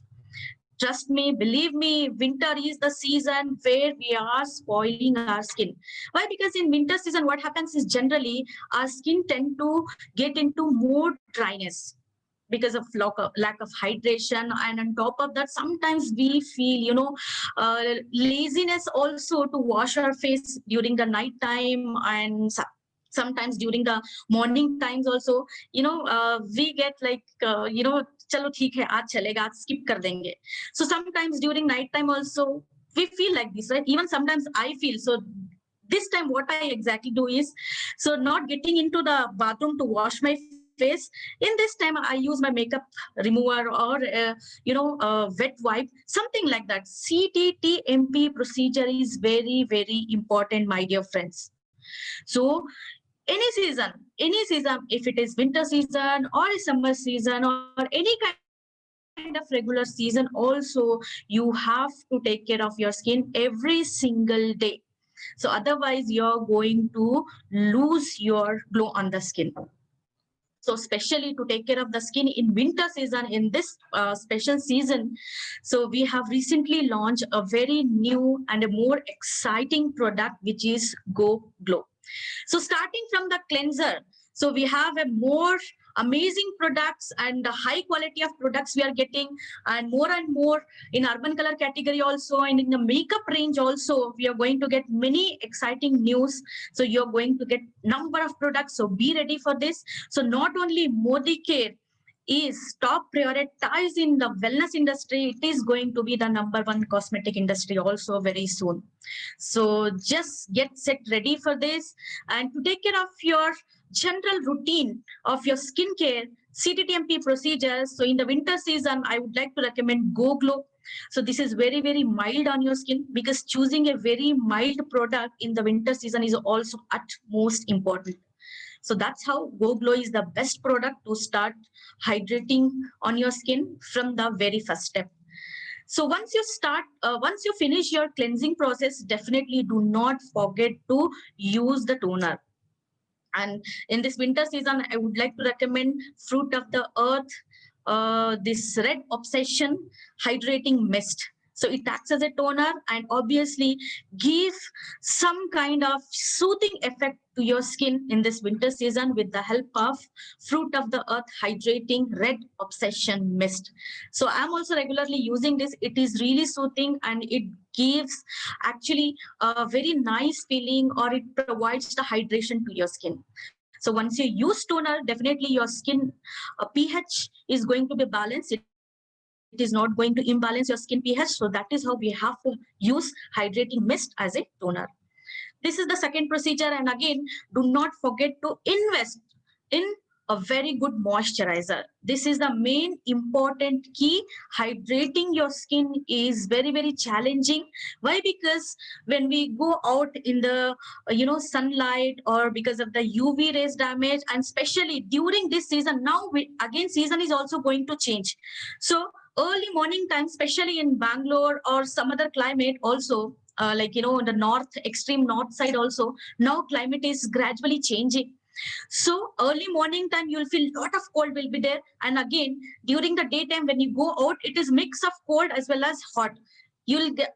Trust me, believe me, winter is the season where we are spoiling our skin. Why? Because in winter season, what happens is generally our skin tend to get into more dryness because of lack of hydration. And on top of that, sometimes we feel, laziness also to wash our face during the night time, and sometimes during the morning times also, we get like, चलो ठीक है आज चलेगा आज skip कर देंगे. So sometimes during night time also we feel like this, right? Even sometimes I feel so. This time what I exactly do is, so not getting into the bathroom to wash my face, in this time I use my makeup remover or wet wipe, something like that. CTTMP procedure is very, very important, my dear friends. So any season, if it is winter season or a summer season or any kind of regular season also, you have to take care of your skin every single day. So otherwise you're going to lose your glow on the skin. So especially to take care of the skin in winter season, in this special season, so we have recently launched a very new and a more exciting product, which is Go Glow. So starting from the cleanser, so we have a more amazing products and the high quality of products we are getting, and more in urban color category also, and in the makeup range also we are going to get many exciting news. So you're going to get number of products, so be ready for this. So not only Modi Care is top prioritized in the wellness industry, it is going to be the number one cosmetic industry also very soon. So just get set ready for this. And to take care of your general routine of your skincare, CTTMP procedures, so in the winter season, I would like to recommend Go Glow. So this is very, very mild on your skin, because choosing a very mild product in the winter season is also utmost important. So that's how Go Glow is the best product to start hydrating on your skin from the very first step. So once you finish your cleansing process, definitely do not forget to use the toner. And in this winter season, I would like to recommend Fruit of the Earth, this Red Obsession Hydrating Mist. So it acts as a toner and obviously give some kind of soothing effect to your skin in this winter season with the help of Fruit of the Earth Hydrating Red Obsession Mist. So I'm also regularly using this. It is really soothing and it gives actually a very nice feeling, or it provides the hydration to your skin. So once you use toner, definitely your skin pH is going to be balanced. It is not going to imbalance your skin pH. So that is how we have to use hydrating mist as a toner. This is the second procedure. And again, do not forget to invest in a very good moisturizer. This is the main important key. Hydrating your skin is very, very challenging. Why? Because when we go out in the sunlight, or because of the UV rays damage, and especially during this season, now again season is also going to change. So early morning time, especially in Bangalore or some other climate also, in the north, extreme north side also, now climate is gradually changing. So early morning time, you'll feel a lot of cold will be there. And again, during the daytime, when you go out, it is mix of cold as well as hot. You'll get,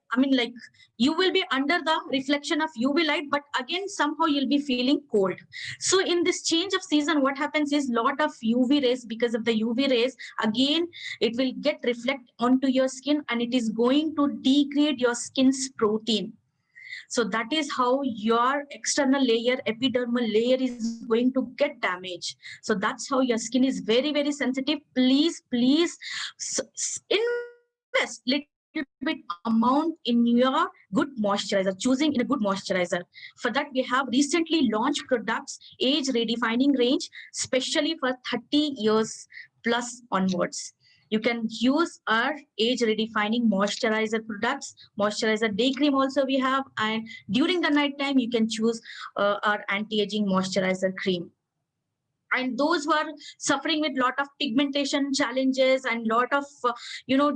you will be under the reflection of UV light, but again, somehow you'll be feeling cold. So in this change of season, what happens is lot of UV rays. Because of the UV rays, again, it will get reflect onto your skin, and it is going to degrade your skin's protein. So that is how your external layer, epidermal layer, is going to get damaged. So that's how your skin is very, very sensitive. Please invest little bit amount in your good moisturizer, choosing in a good moisturizer. For that, we have recently launched products, age redefining range, especially for 30 years plus onwards. You can use our age redefining moisturizer products, moisturizer day cream also we have, and during the night time you can choose our anti-aging moisturizer cream. And those who are suffering with lot of pigmentation challenges and lot of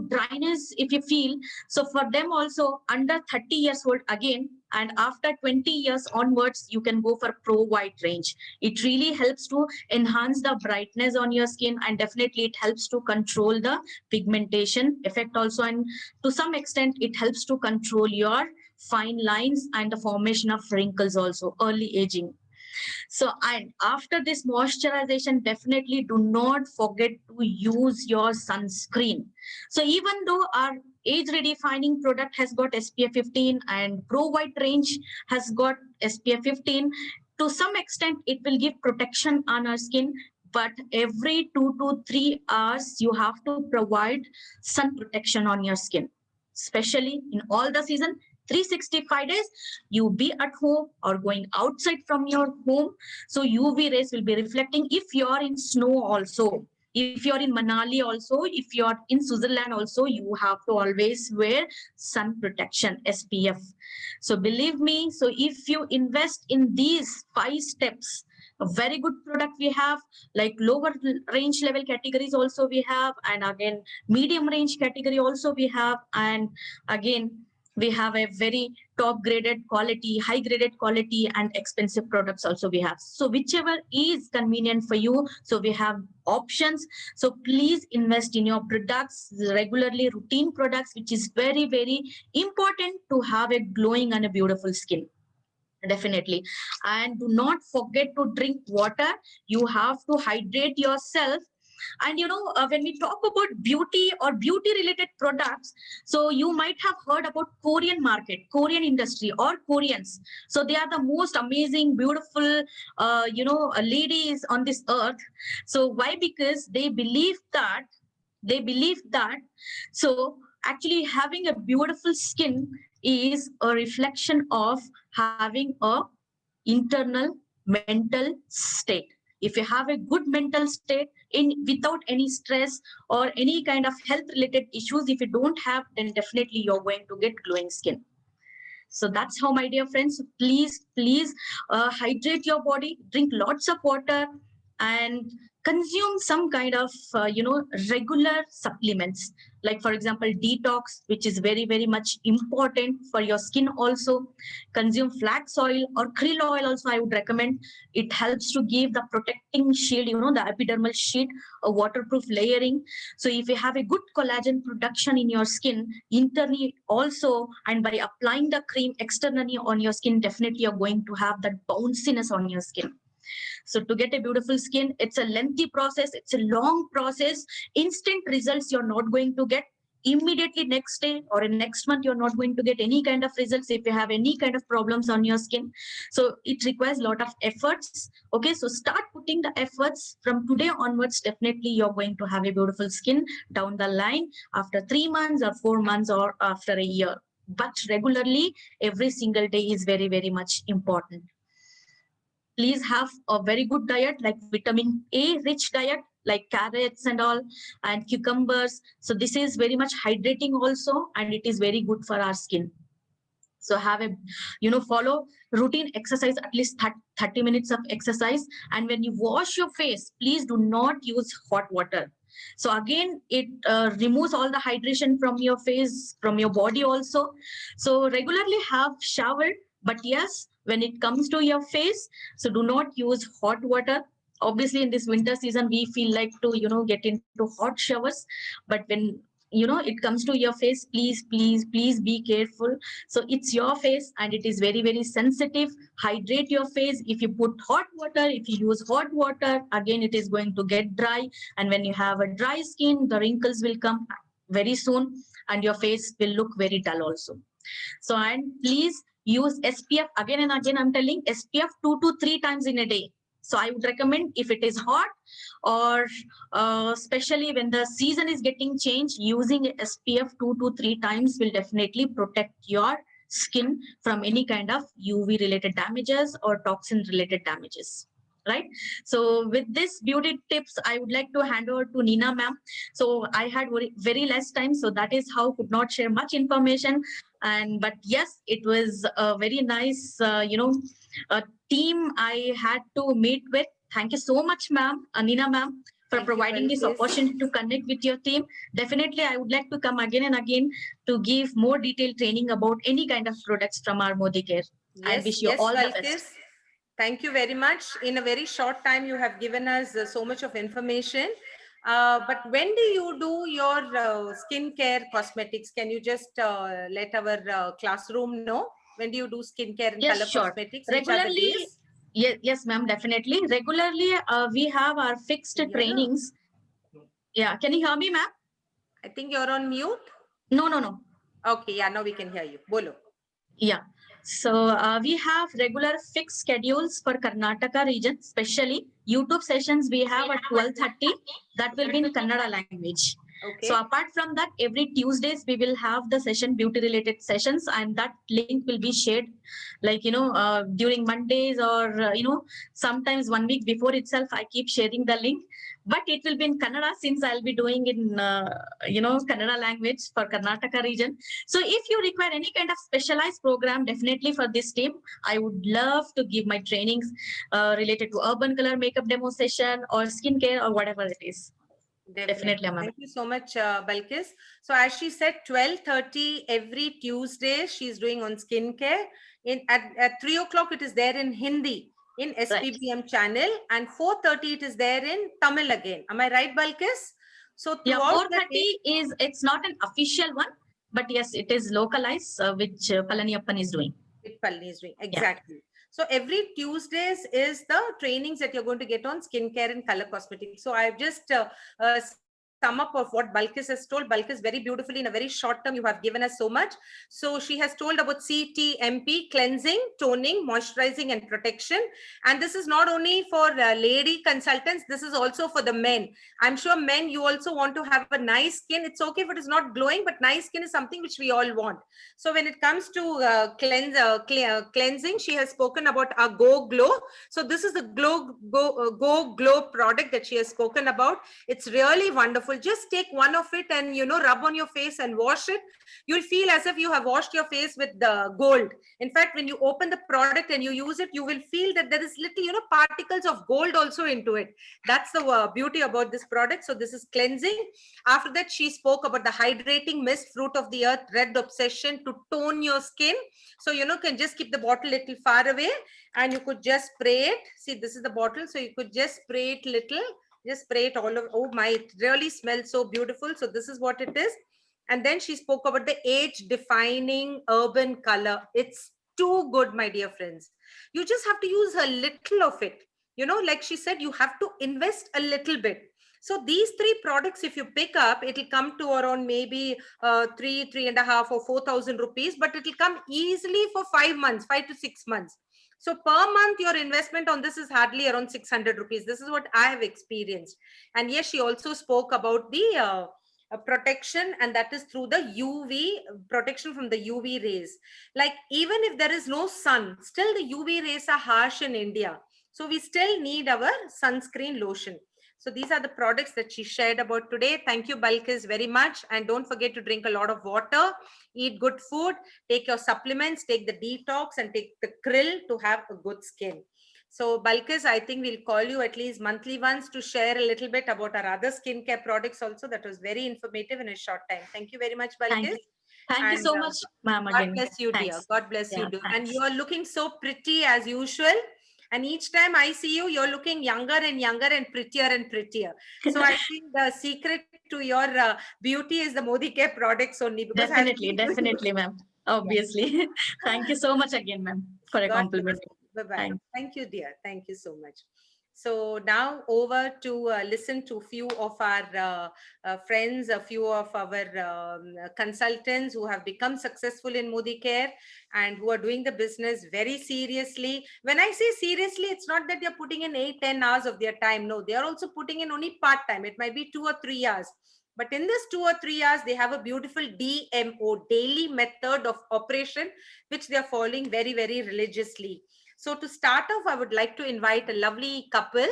dryness, if you feel, so for them also, under 30 years old again, and after 20 years onwards, you can go for Pro White range. It really helps to enhance the brightness on your skin, and definitely it helps to control the pigmentation effect also, and to some extent it helps to control your fine lines and the formation of wrinkles also, early aging. So, and after this moisturization, definitely do not forget to use your sunscreen. So even though our age redefining product has got SPF 15 and Pro White range has got SPF 15, to some extent it will give protection on our skin, but every 2 to 3 hours you have to provide sun protection on your skin, especially in all the season. 365 days you be at home or going outside from your home, so UV rays will be reflecting. If you are in snow also, if you're in Manali also, if you're in Switzerland also, you have to always wear sun protection, SPF. So believe me, so if you invest in these 5 steps, a very good product we have, like lower range level categories also we have, and again medium range category also we have, and again We have a very top graded quality, high graded quality, and expensive products also we have. So whichever is convenient for you, so we have options. So please invest in your products regularly, routine products, which is very, very important to have a glowing and a beautiful skin. Definitely. And do not forget to drink water. You have to hydrate yourself. And when we talk about beauty or beauty related products, so you might have heard about Korean market, Korean industry, or Koreans. So they are the most amazing, beautiful ladies on this earth. So why? Because they believe that so actually having a beautiful skin is a reflection of having a internal mental state. If you have a good mental state in without any stress or any kind of health related issues, if you don't have, then definitely you're going to get glowing skin. So that's how, my dear friends, please hydrate your body, drink lots of water, and consume some kind of regular supplements, like for example detox, which is very, very much important for your skin also. Consume flax oil or krill oil also, I would recommend. It helps to give the protecting shield, the epidermal sheet, a waterproof layering. So if you have a good collagen production in your skin internally also, and by applying the cream externally on your skin, definitely you're going to have that bounciness on your skin. So to get a beautiful skin, it's a lengthy process, it's a long process. Instant results you're not going to get immediately next day or in next month. You're not going to get any kind of results if you have any kind of problems on your skin. So it requires a lot of efforts. Okay, so start putting the efforts from today onwards. Definitely you're going to have a beautiful skin down the line after 3 months or 4 months or after a year. But regularly, every single day is very, very much important. Please have a very good diet, like vitamin A rich diet, like carrots and all, and cucumbers. So this is very much hydrating also, and it is very good for our skin. So have a, follow routine exercise, at least 30 minutes of exercise. And when you wash your face, please do not use hot water. So again, it removes all the hydration from your face, from your body also. So regularly have shower, but yes, when it comes to your face, so do not use hot water. Obviously in this winter season, we feel like to, get into hot showers, but when it comes to your face, please be careful. So it's your face and it is very, very sensitive. Hydrate your face. If you put hot water, if you use hot water, again it is going to get dry, and when you have a dry skin, the wrinkles will come very soon and your face will look very dull also. So, and please use SPF. Again and again I'm telling, SPF 2 to 3 times in a day. So I would recommend, if it is hot or especially when the season is getting changed, using SPF 2 to 3 times will definitely protect your skin from any kind of UV related damages or toxin related damages. Right. So with this beauty tips, I would like to hand over to Nina ma'am. So I had very less time, so that is how could not share much information. But yes, it was a very nice, a team I had to meet with. Thank you so much, ma'am, Nina ma'am, for Thank you, providing this Balkis. opportunity to connect with your team. Definitely, I would like to come again and again to give more detailed training about any kind of products from our Modi Care. I wish you all the best. Balkis. Thank you very much. In a very short time, you have given us so much of information. But when do you do your skincare cosmetics? Can you just let our classroom know? When do you do skincare and Yes, color sure. cosmetics? Which are the Regularly, days? yes, ma'am, definitely. Regularly, we have our fixed Yeah. trainings. Yeah, can you hear me, ma'am? I think you're on mute. No. Okay, yeah, now we can hear you. Bolo. Yeah. So we have regular fixed schedules for Karnataka region, especially YouTube sessions we have at 12:30. That will be in Kannada language. Okay. So apart from that, every Tuesdays we will have the session, beauty related sessions, and that link will be shared, like during Mondays or sometimes 1 week before itself. I keep sharing the link, but it will be in Kannada, since I'll be doing in Kannada language for Karnataka region. So if you require any kind of specialized program, definitely for this team, I would love to give my trainings related to urban color makeup demo session or skincare or whatever it is. Definitely, ma'am. Thank you so much, Balkis. So as she said, 12:30 every Tuesday she's doing on skincare. At 3 o'clock it is there in Hindi in SPBM channel, and 4:30 it is there in Tamil again. Am I right, Balkis? So Yeah, throughout the 4:30 is, it's not an official one, but yes, it is localized, which Palaniappan is doing. With Palani is doing. Exactly. So every Tuesdays is the trainings that you're going to get on skincare and color cosmetics. So I've just sum up of what Balkis has told. Balkis, very beautifully in a very short term, you have given us so much. So she has told about CTMP, cleansing, toning, moisturizing, and protection. And this is not only for lady consultants, this is also for the men. I'm sure men, you also want to have a nice skin. It's okay if it is not glowing, but nice skin is something which we all want. So when it comes to cleansing, she has spoken about our Go Glow. So this is the Go Glow product that she has spoken about. It's really wonderful. Just take one of it and, you know, rub on your face and wash it. You'll feel as if you have washed your face with the gold. In fact, when you open the product and you use it, you will feel that there is little, you know, particles of gold also into it. That's the beauty about this product. So this is cleansing. After that, she spoke about the hydrating mist, fruit of the earth, red obsession, to tone your skin. So, you know, can just keep the bottle little far away and you could just spray it. See, this is the bottle. So you could just spray it little, just spray it all over. Oh my, it really smells so beautiful. So this is what it is. And then she spoke about the age defining urban color. It's too good, my dear friends. You just have to use a little of it. You know, like she said, you have to invest a little bit. So these three products, if you pick up, it'll come to around maybe 3.5 or 4,000 rupees, but it'll come easily for 5 months, 5 to 6 months. So per month, your investment on this is hardly around 600 rupees. This is what I have experienced. And yes, she also spoke about the protection, and that is through the UV protection from the UV rays. Like even if there is no sun, still the UV rays are harsh in India. So we still need our sunscreen lotion. So these are the products that she shared about today. Thank you, Balkis, very much. And don't forget to drink a lot of water, eat good food, take your supplements, take the detox, and take the krill to have a good skin. So Balkis, I think we'll call you at least monthly once to share a little bit about our other skincare products also. That was very informative in a short time. Thank you very much, Balkis. Thank you so much, ma'am. God Again, bless you, dear. thanks. God bless you, Yeah, dear. And thanks. you are looking so pretty as usual. And each time I see you, you're looking younger and younger and prettier. So I think the secret to your beauty is the Modi Care products only. Because Definitely, ma'am. Obviously. Thank you so much again, ma'am, for a God compliment. bless. Bye-bye. Thanks. Thank you, dear. Thank you so much. So now over to listen to a few of our friends, a few of our consultants who have become successful in Modi Care and who are doing the business very seriously. When I say seriously, it's not that they're putting in 8-10 hours of their time. No, they're also putting in only part-time. It might be 2 or 3 hours. But in this 2 or 3 hours, they have a beautiful DMO, daily method of operation, which they are following very, very religiously. So to start off, I would like to invite a lovely couple.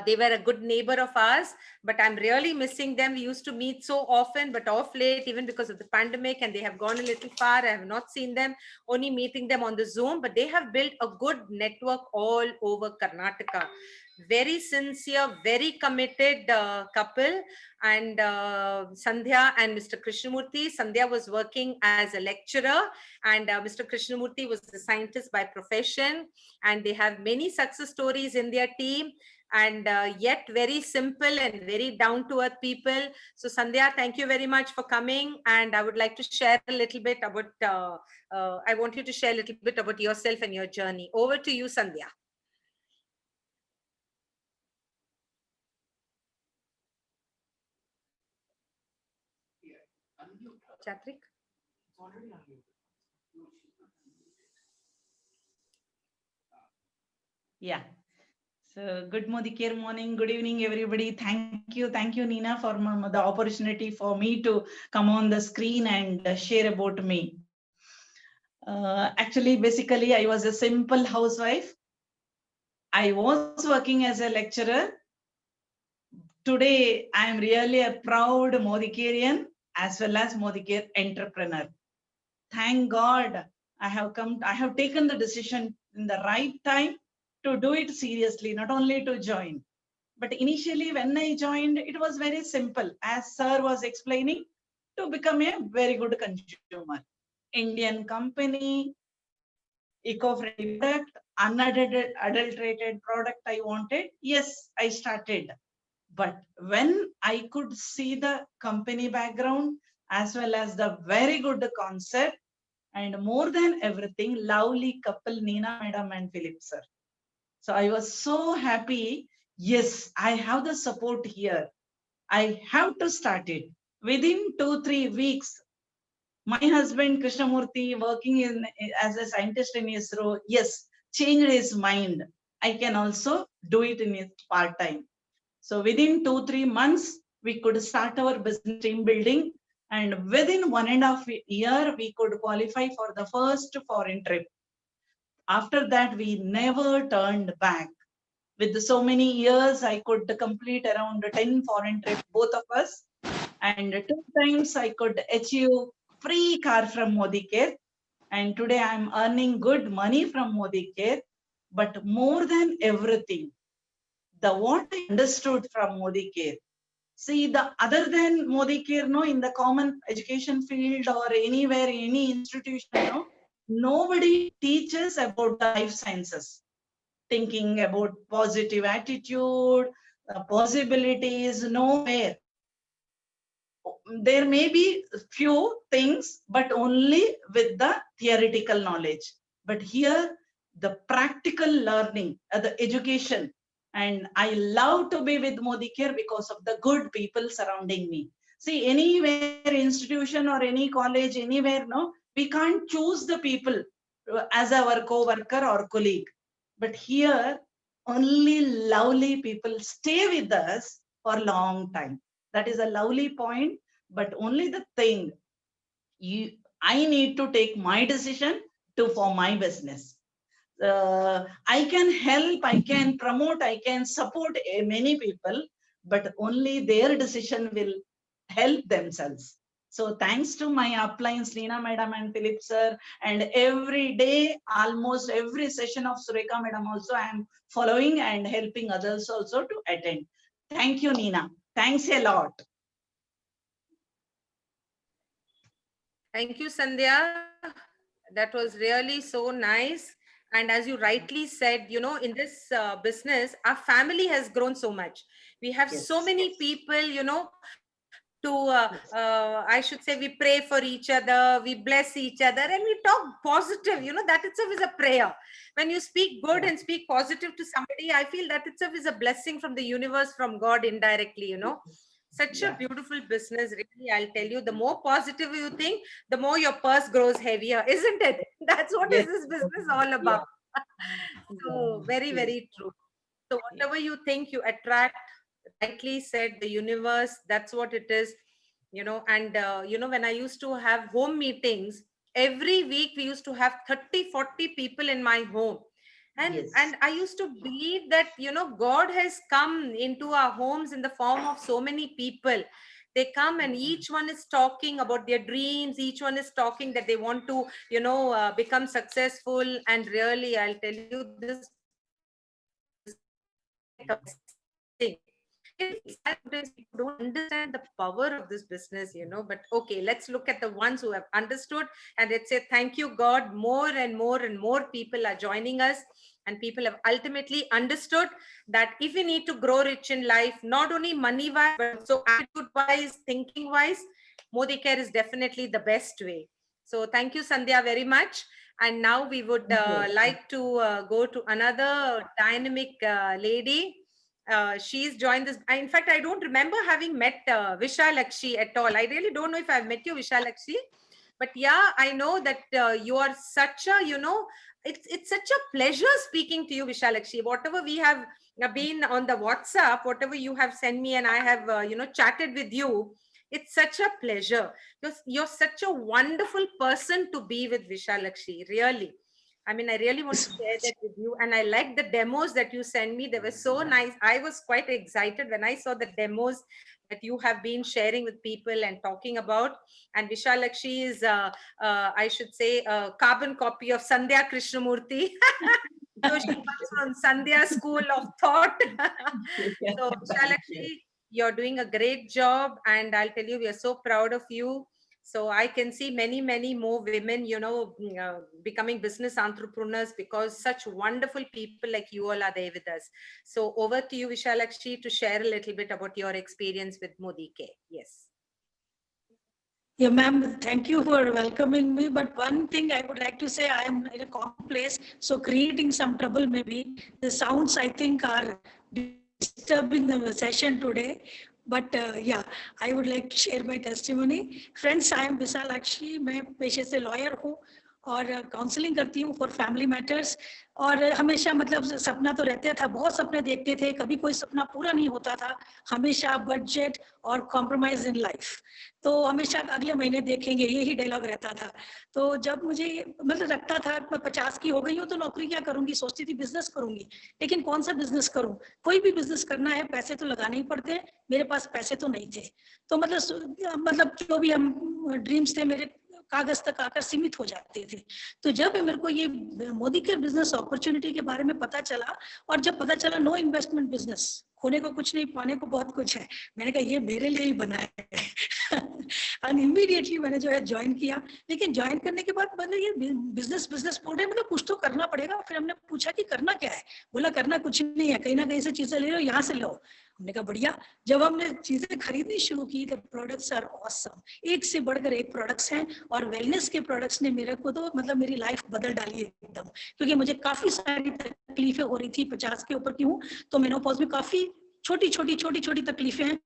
They were a good neighbor of ours, but I'm really missing them. We used to meet so often, but off late, even because of the pandemic, and they have gone a little far. I have not seen them, only meeting them on the Zoom, but they have built a good network all over Karnataka. Very sincere, very committed couple. And Sandhya and Mr. Krishnamurthy. Sandhya was working as a lecturer, and Mr. Krishnamurthy was a scientist by profession. And they have many success stories in their team, and yet very simple and very down-to-earth people. So Sandhya, thank you very much for coming. And I would like to share a little bit about, I want you to share a little bit about yourself and your journey. Over to you, Sandhya. Chatrik? Yeah. So good Modi Care morning, good evening, everybody. Thank you, Nina, for the opportunity for me to come on the screen and share about me. Actually, basically, I was a simple housewife. I was working as a lecturer. Today, I am really a proud Modi Carean as well as Modi Care entrepreneur. Thank God I have taken the decision in the right time to do it seriously, not only to join. But initially, when I joined, it was very simple, as sir was explaining, to become a very good consumer. Indian company, eco-friendly product, unadulterated product I wanted. Yes, I started. But when I could see the company background as well as the very good concept, and more than everything, lovely couple Neena madam and Philip sir. So I was so happy. Yes, I have the support here. I have to start it. Within 2-3 weeks, my husband Krishnamurthy, working in as a scientist in ISRO, yes, changed his mind. I can also do it in his part time. So within 2-3 months, we could start our business team building, and within 1.5 years, we could qualify for the first foreign trip. After that, we never turned back. With so many years, I could complete around 10 foreign trips, both of us. And 2 times I could achieve free car from Modi Care. And today I'm earning good money from Modi Care. But more than everything, the what I understood from Modi Care. See, the other than Modi Care, no, in the common education field or anywhere, any institution, no, nobody teaches about the life sciences, thinking about positive attitude, possibilities, nowhere. There may be few things, but only with the theoretical knowledge. But here, the practical learning, the education, and I love to be with Modi Care because of the good people surrounding me. See, anywhere institution or any college, anywhere, no, we can't choose the people as our co-worker or colleague. But here, only lovely people stay with us for a long time. That is a lovely point. But only the thing, I need to take my decision for my business. I can help, I can promote, I can support many people, but only their decision will help themselves. So thanks to my uplines, Neena madam and Philip sir, and every day, almost every session of Sureka madam also, I am following and helping others also to attend. Thank you, Neena. Thanks a lot. Thank you, Sandhya. That was really so nice. And as you rightly said, in this business, our family has grown so much. We have Yes. so many people, I should say, we pray for each other, we bless each other, and we talk positive. That itself is a prayer. When you speak good and speak positive to somebody, I feel that itself is a blessing from the universe, from God indirectly. Such a beautiful business, really. I'll tell you, the more positive you think, the more your purse grows heavier, isn't it? That's what is this business all about. So very, very true. So whatever you think, you attract. Rightly said, the universe, that's what it is. And when I used to have home meetings, every week we used to have 30-40 people in my home. And I used to believe that God has come into our homes in the form of so many people. They come and each one is talking about their dreams, each one is talking that they want to become successful. And really, I'll tell you, this sometimes people don't understand the power of this business, but okay, let's look at the ones who have understood, and let's say thank you God, more and more and more people are joining us, and people have ultimately understood that if we need to grow rich in life, not only money wise but also attitude wise, thinking wise, Modi Care is definitely the best way. So thank you, Sandhya, very much. And now we would like to go to another dynamic lady. She's joined this. In fact, I don't remember having met Vishalakshi at all. I really don't know if I've met you, Vishalakshi. But yeah, I know that you are such a, it's such a pleasure speaking to you, Vishalakshi. Whatever we have been on the WhatsApp, whatever you have sent me and I have, chatted with you, it's such a pleasure. You're such a wonderful person to be with, Vishalakshi, really. I mean, I really want to share that with you. And I like the demos that you sent me. They were so nice. I was quite excited when I saw the demos that you have been sharing with people and talking about. And Vishalakshi is, I should say, a carbon copy of Sandhya Krishnamurthy. So she comes from Sandhya School of Thought. So Vishalakshi, you're doing a great job, and I'll tell you, we are so proud of you. So I can see many, many more women, becoming business entrepreneurs because such wonderful people like you all are there with us. So over to you, Vishalakshi, to share a little bit about your experience with Modi Ke. Yes. Yeah, ma'am, thank you for welcoming me. But one thing I would like to say, I am in a calm place, so creating some trouble maybe. The sounds, I think, are disturbing the session today. But yeah, I would like to share my testimony. Friends, I am Visalakshi. मैं पेशे से lawyer हूँ और counselling करती हूँ for family matters. और हमेशा मतलब सपना तो रहता था, बहुत सपने देखते थे, कभी कोई सपना पूरा नहीं होता था, हमेशा बजट और कॉम्प्रोमाइज इन लाइफ। तो हमेशा अगले महीने देखेंगे, यही डायलॉग रहता था। तो जब मुझे मतलब लगता था मैं 50 की हो गई हूँ तो नौकरी क्या करूंगी, सोचती थी बिजनेस करूंगी, लेकिन कौन सा बिजनेस करूं, कोई भी बिजनेस करना है पैसे तो लगाने ही पड़ते हैं, मेरे पास पैसे तो नहीं थे। तो मतलब जो भी हम ड्रीम्स थे मेरे कागज तक आकर सीमित हो जाते थे। तो जब मेरे को ये मोदी के बिजनेस अपॉर्चुनिटी के बारे में पता चला, और जब पता चला नो इन्वेस्टमेंट बिजनेस, खोने को कुछ नहीं पाने को बहुत कुछ है, मैंने कहा ये मेरे लिए ही बना है। और इमीडिएटली मैंने जो है ज्वाइन किया। लेकिन ज्वाइन करने के बाद मतलब ये बिजनेस बोल रहे मतलब कुछ तो करना पड़ेगा। फिर हमने पूछा कि करना क्या है, बोला करना कुछ नहीं है, कहीं ना कहीं से चीजें ले लो, यहाँ से लो। हमने कहा बढ़िया। जब हमने चीजें खरीदनी शुरू की, द प्रोडक्ट्स आर ऑसम, एक से बढ़कर एक प्रोडक्ट्स हैं। और वेलनेस के प्रोडक्ट्स ने मेरे को तो मतलब मेरी लाइफ बदल डाली एकदम, क्योंकि मुझे काफी सारी तकलीफें हो रही थी, 50 के ऊपर की हूँ, तो मेनोपॉज में काफी छोटी छोटी तकलीफें हैं।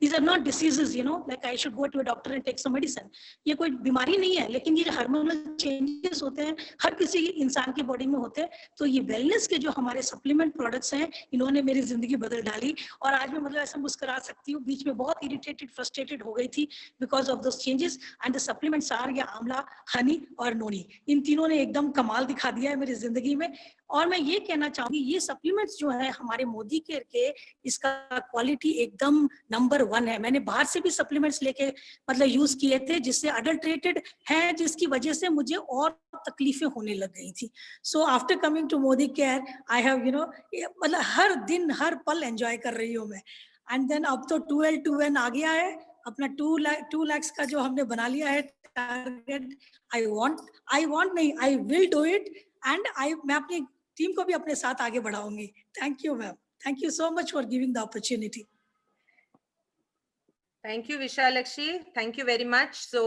These are not diseases, like I should go to a doctor and take some medicine. ये कोई बीमारी नहीं है, लेकिन ये हार्मोनल चेंजेस होते हैं, हर किसी इंसान की बॉडी में होते हैं। तो ये वेलनेस के जो हमारे सप्लीमेंट प्रोडक्ट्स हैं, इन्होंने मेरी जिंदगी बदल डाली। और आज मैं मतलब ऐसा मुस्कुरा सकती हूँ, बीच में बहुत इरिटेटेड फ्रस्ट्रेटेड हो गई थी because of those changes. And the supplements are या आंवला, हनी और नोनी, इन तीनों ने एकदम कमाल दिखा दिया है मेरी जिंदगी में। और मैं ये कहना चाहूंगी, ये सप्लीमेंट्स जो है हमारे मोदी केयर के, इसका क्वालिटी एकदम नंबर 1 है। मैंने बाहर से भी सप्लीमेंट्स लेके मतलब यूज किए थे जिससे अडल्ट्रेटेड है, जिसकी वजह से मुझे और तकलीफें होने लग गई थी। So after coming to Modicare, I have मतलब हर दिन हर पल एंजॉय कर रही हूँ मैं। एंड देन अब तो 12-2 आ गया है, अपना 2 लाख का जो हमने बना लिया है टारगेट। आई वांट नहीं, I will do it. And मैं अपनी टीम को भी अपने साथ आगे बढ़ाऊंगी। Thank you ma'am, thank you so much for giving the opportunity. Thank you, Vishalakshi. Thank you very much. So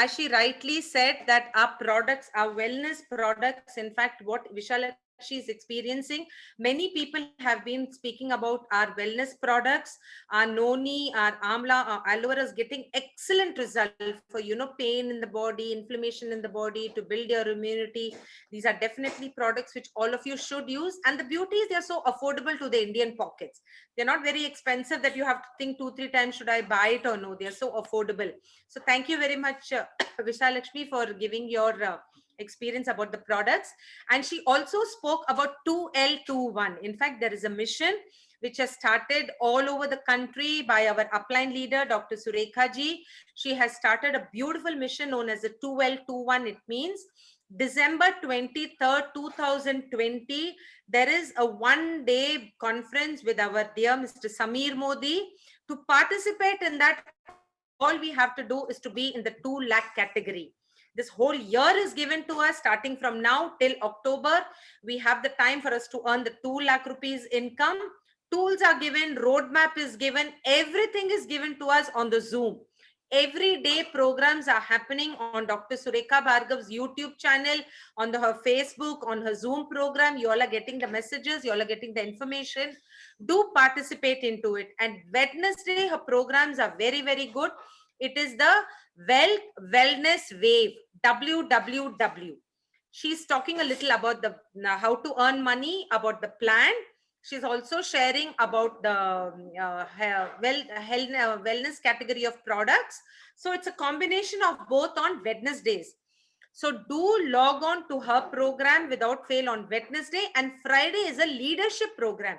as she rightly said that our products, our wellness products, in fact, what Vishalakshi is experiencing, many people have been speaking about our wellness products, our noni, our amla, our aloe vera is getting excellent result for, pain in the body, inflammation in the body, to build your immunity. These are definitely products which all of you should use. And the beauty is they're so affordable to the Indian pockets. They're not very expensive that you have to think 2-3 times, should I buy it or no? They're so affordable. So thank you very much, Vishalakshmi, for giving your experience about the products. And she also spoke about 2L21. In fact, there is a mission which has started all over the country by our upline leader, Dr. Surekha ji. She has started a beautiful mission known as the 2L21. It means December 23rd, 2020, there is a one-day conference with our dear Mr. Samir Modi. To participate in that, all we have to do is to be in the 2 lakh category. This whole year is given to us starting from now till October. We have the time for us to earn the 2 lakh rupees income. Tools are given, roadmap is given, everything is given to us on the Zoom. Every day programs are happening on Dr. Surekha Bhargav's YouTube channel, on her Facebook, on her Zoom program. You all are getting the messages, you all are getting the information. Do participate into it. And Wednesday, her programs are very, very good. It is the Wellness Wave, WWW. She's talking a little about the how to earn money, about the plan. She's also sharing about the wellness category of products. So it's a combination of both on Wednesdays. So do log on to her program without fail on Wednesday, and Friday is a leadership program.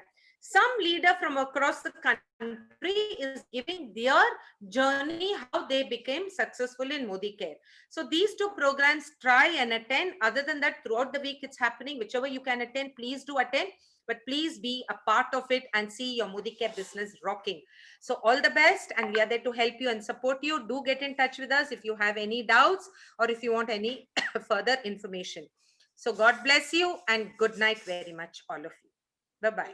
some leader from across the country is giving their journey, how they became successful in Modi Care. So these two programs, try and attend. Other than that, throughout the week it's happening. Whichever you can attend, please do attend. But please be a part of it and see your Modi Care business rocking. So all the best, and we are there to help you and support you. Do get in touch with us if you have any doubts or if you want any further information. So God bless you and good night very much, all of you. Bye-bye.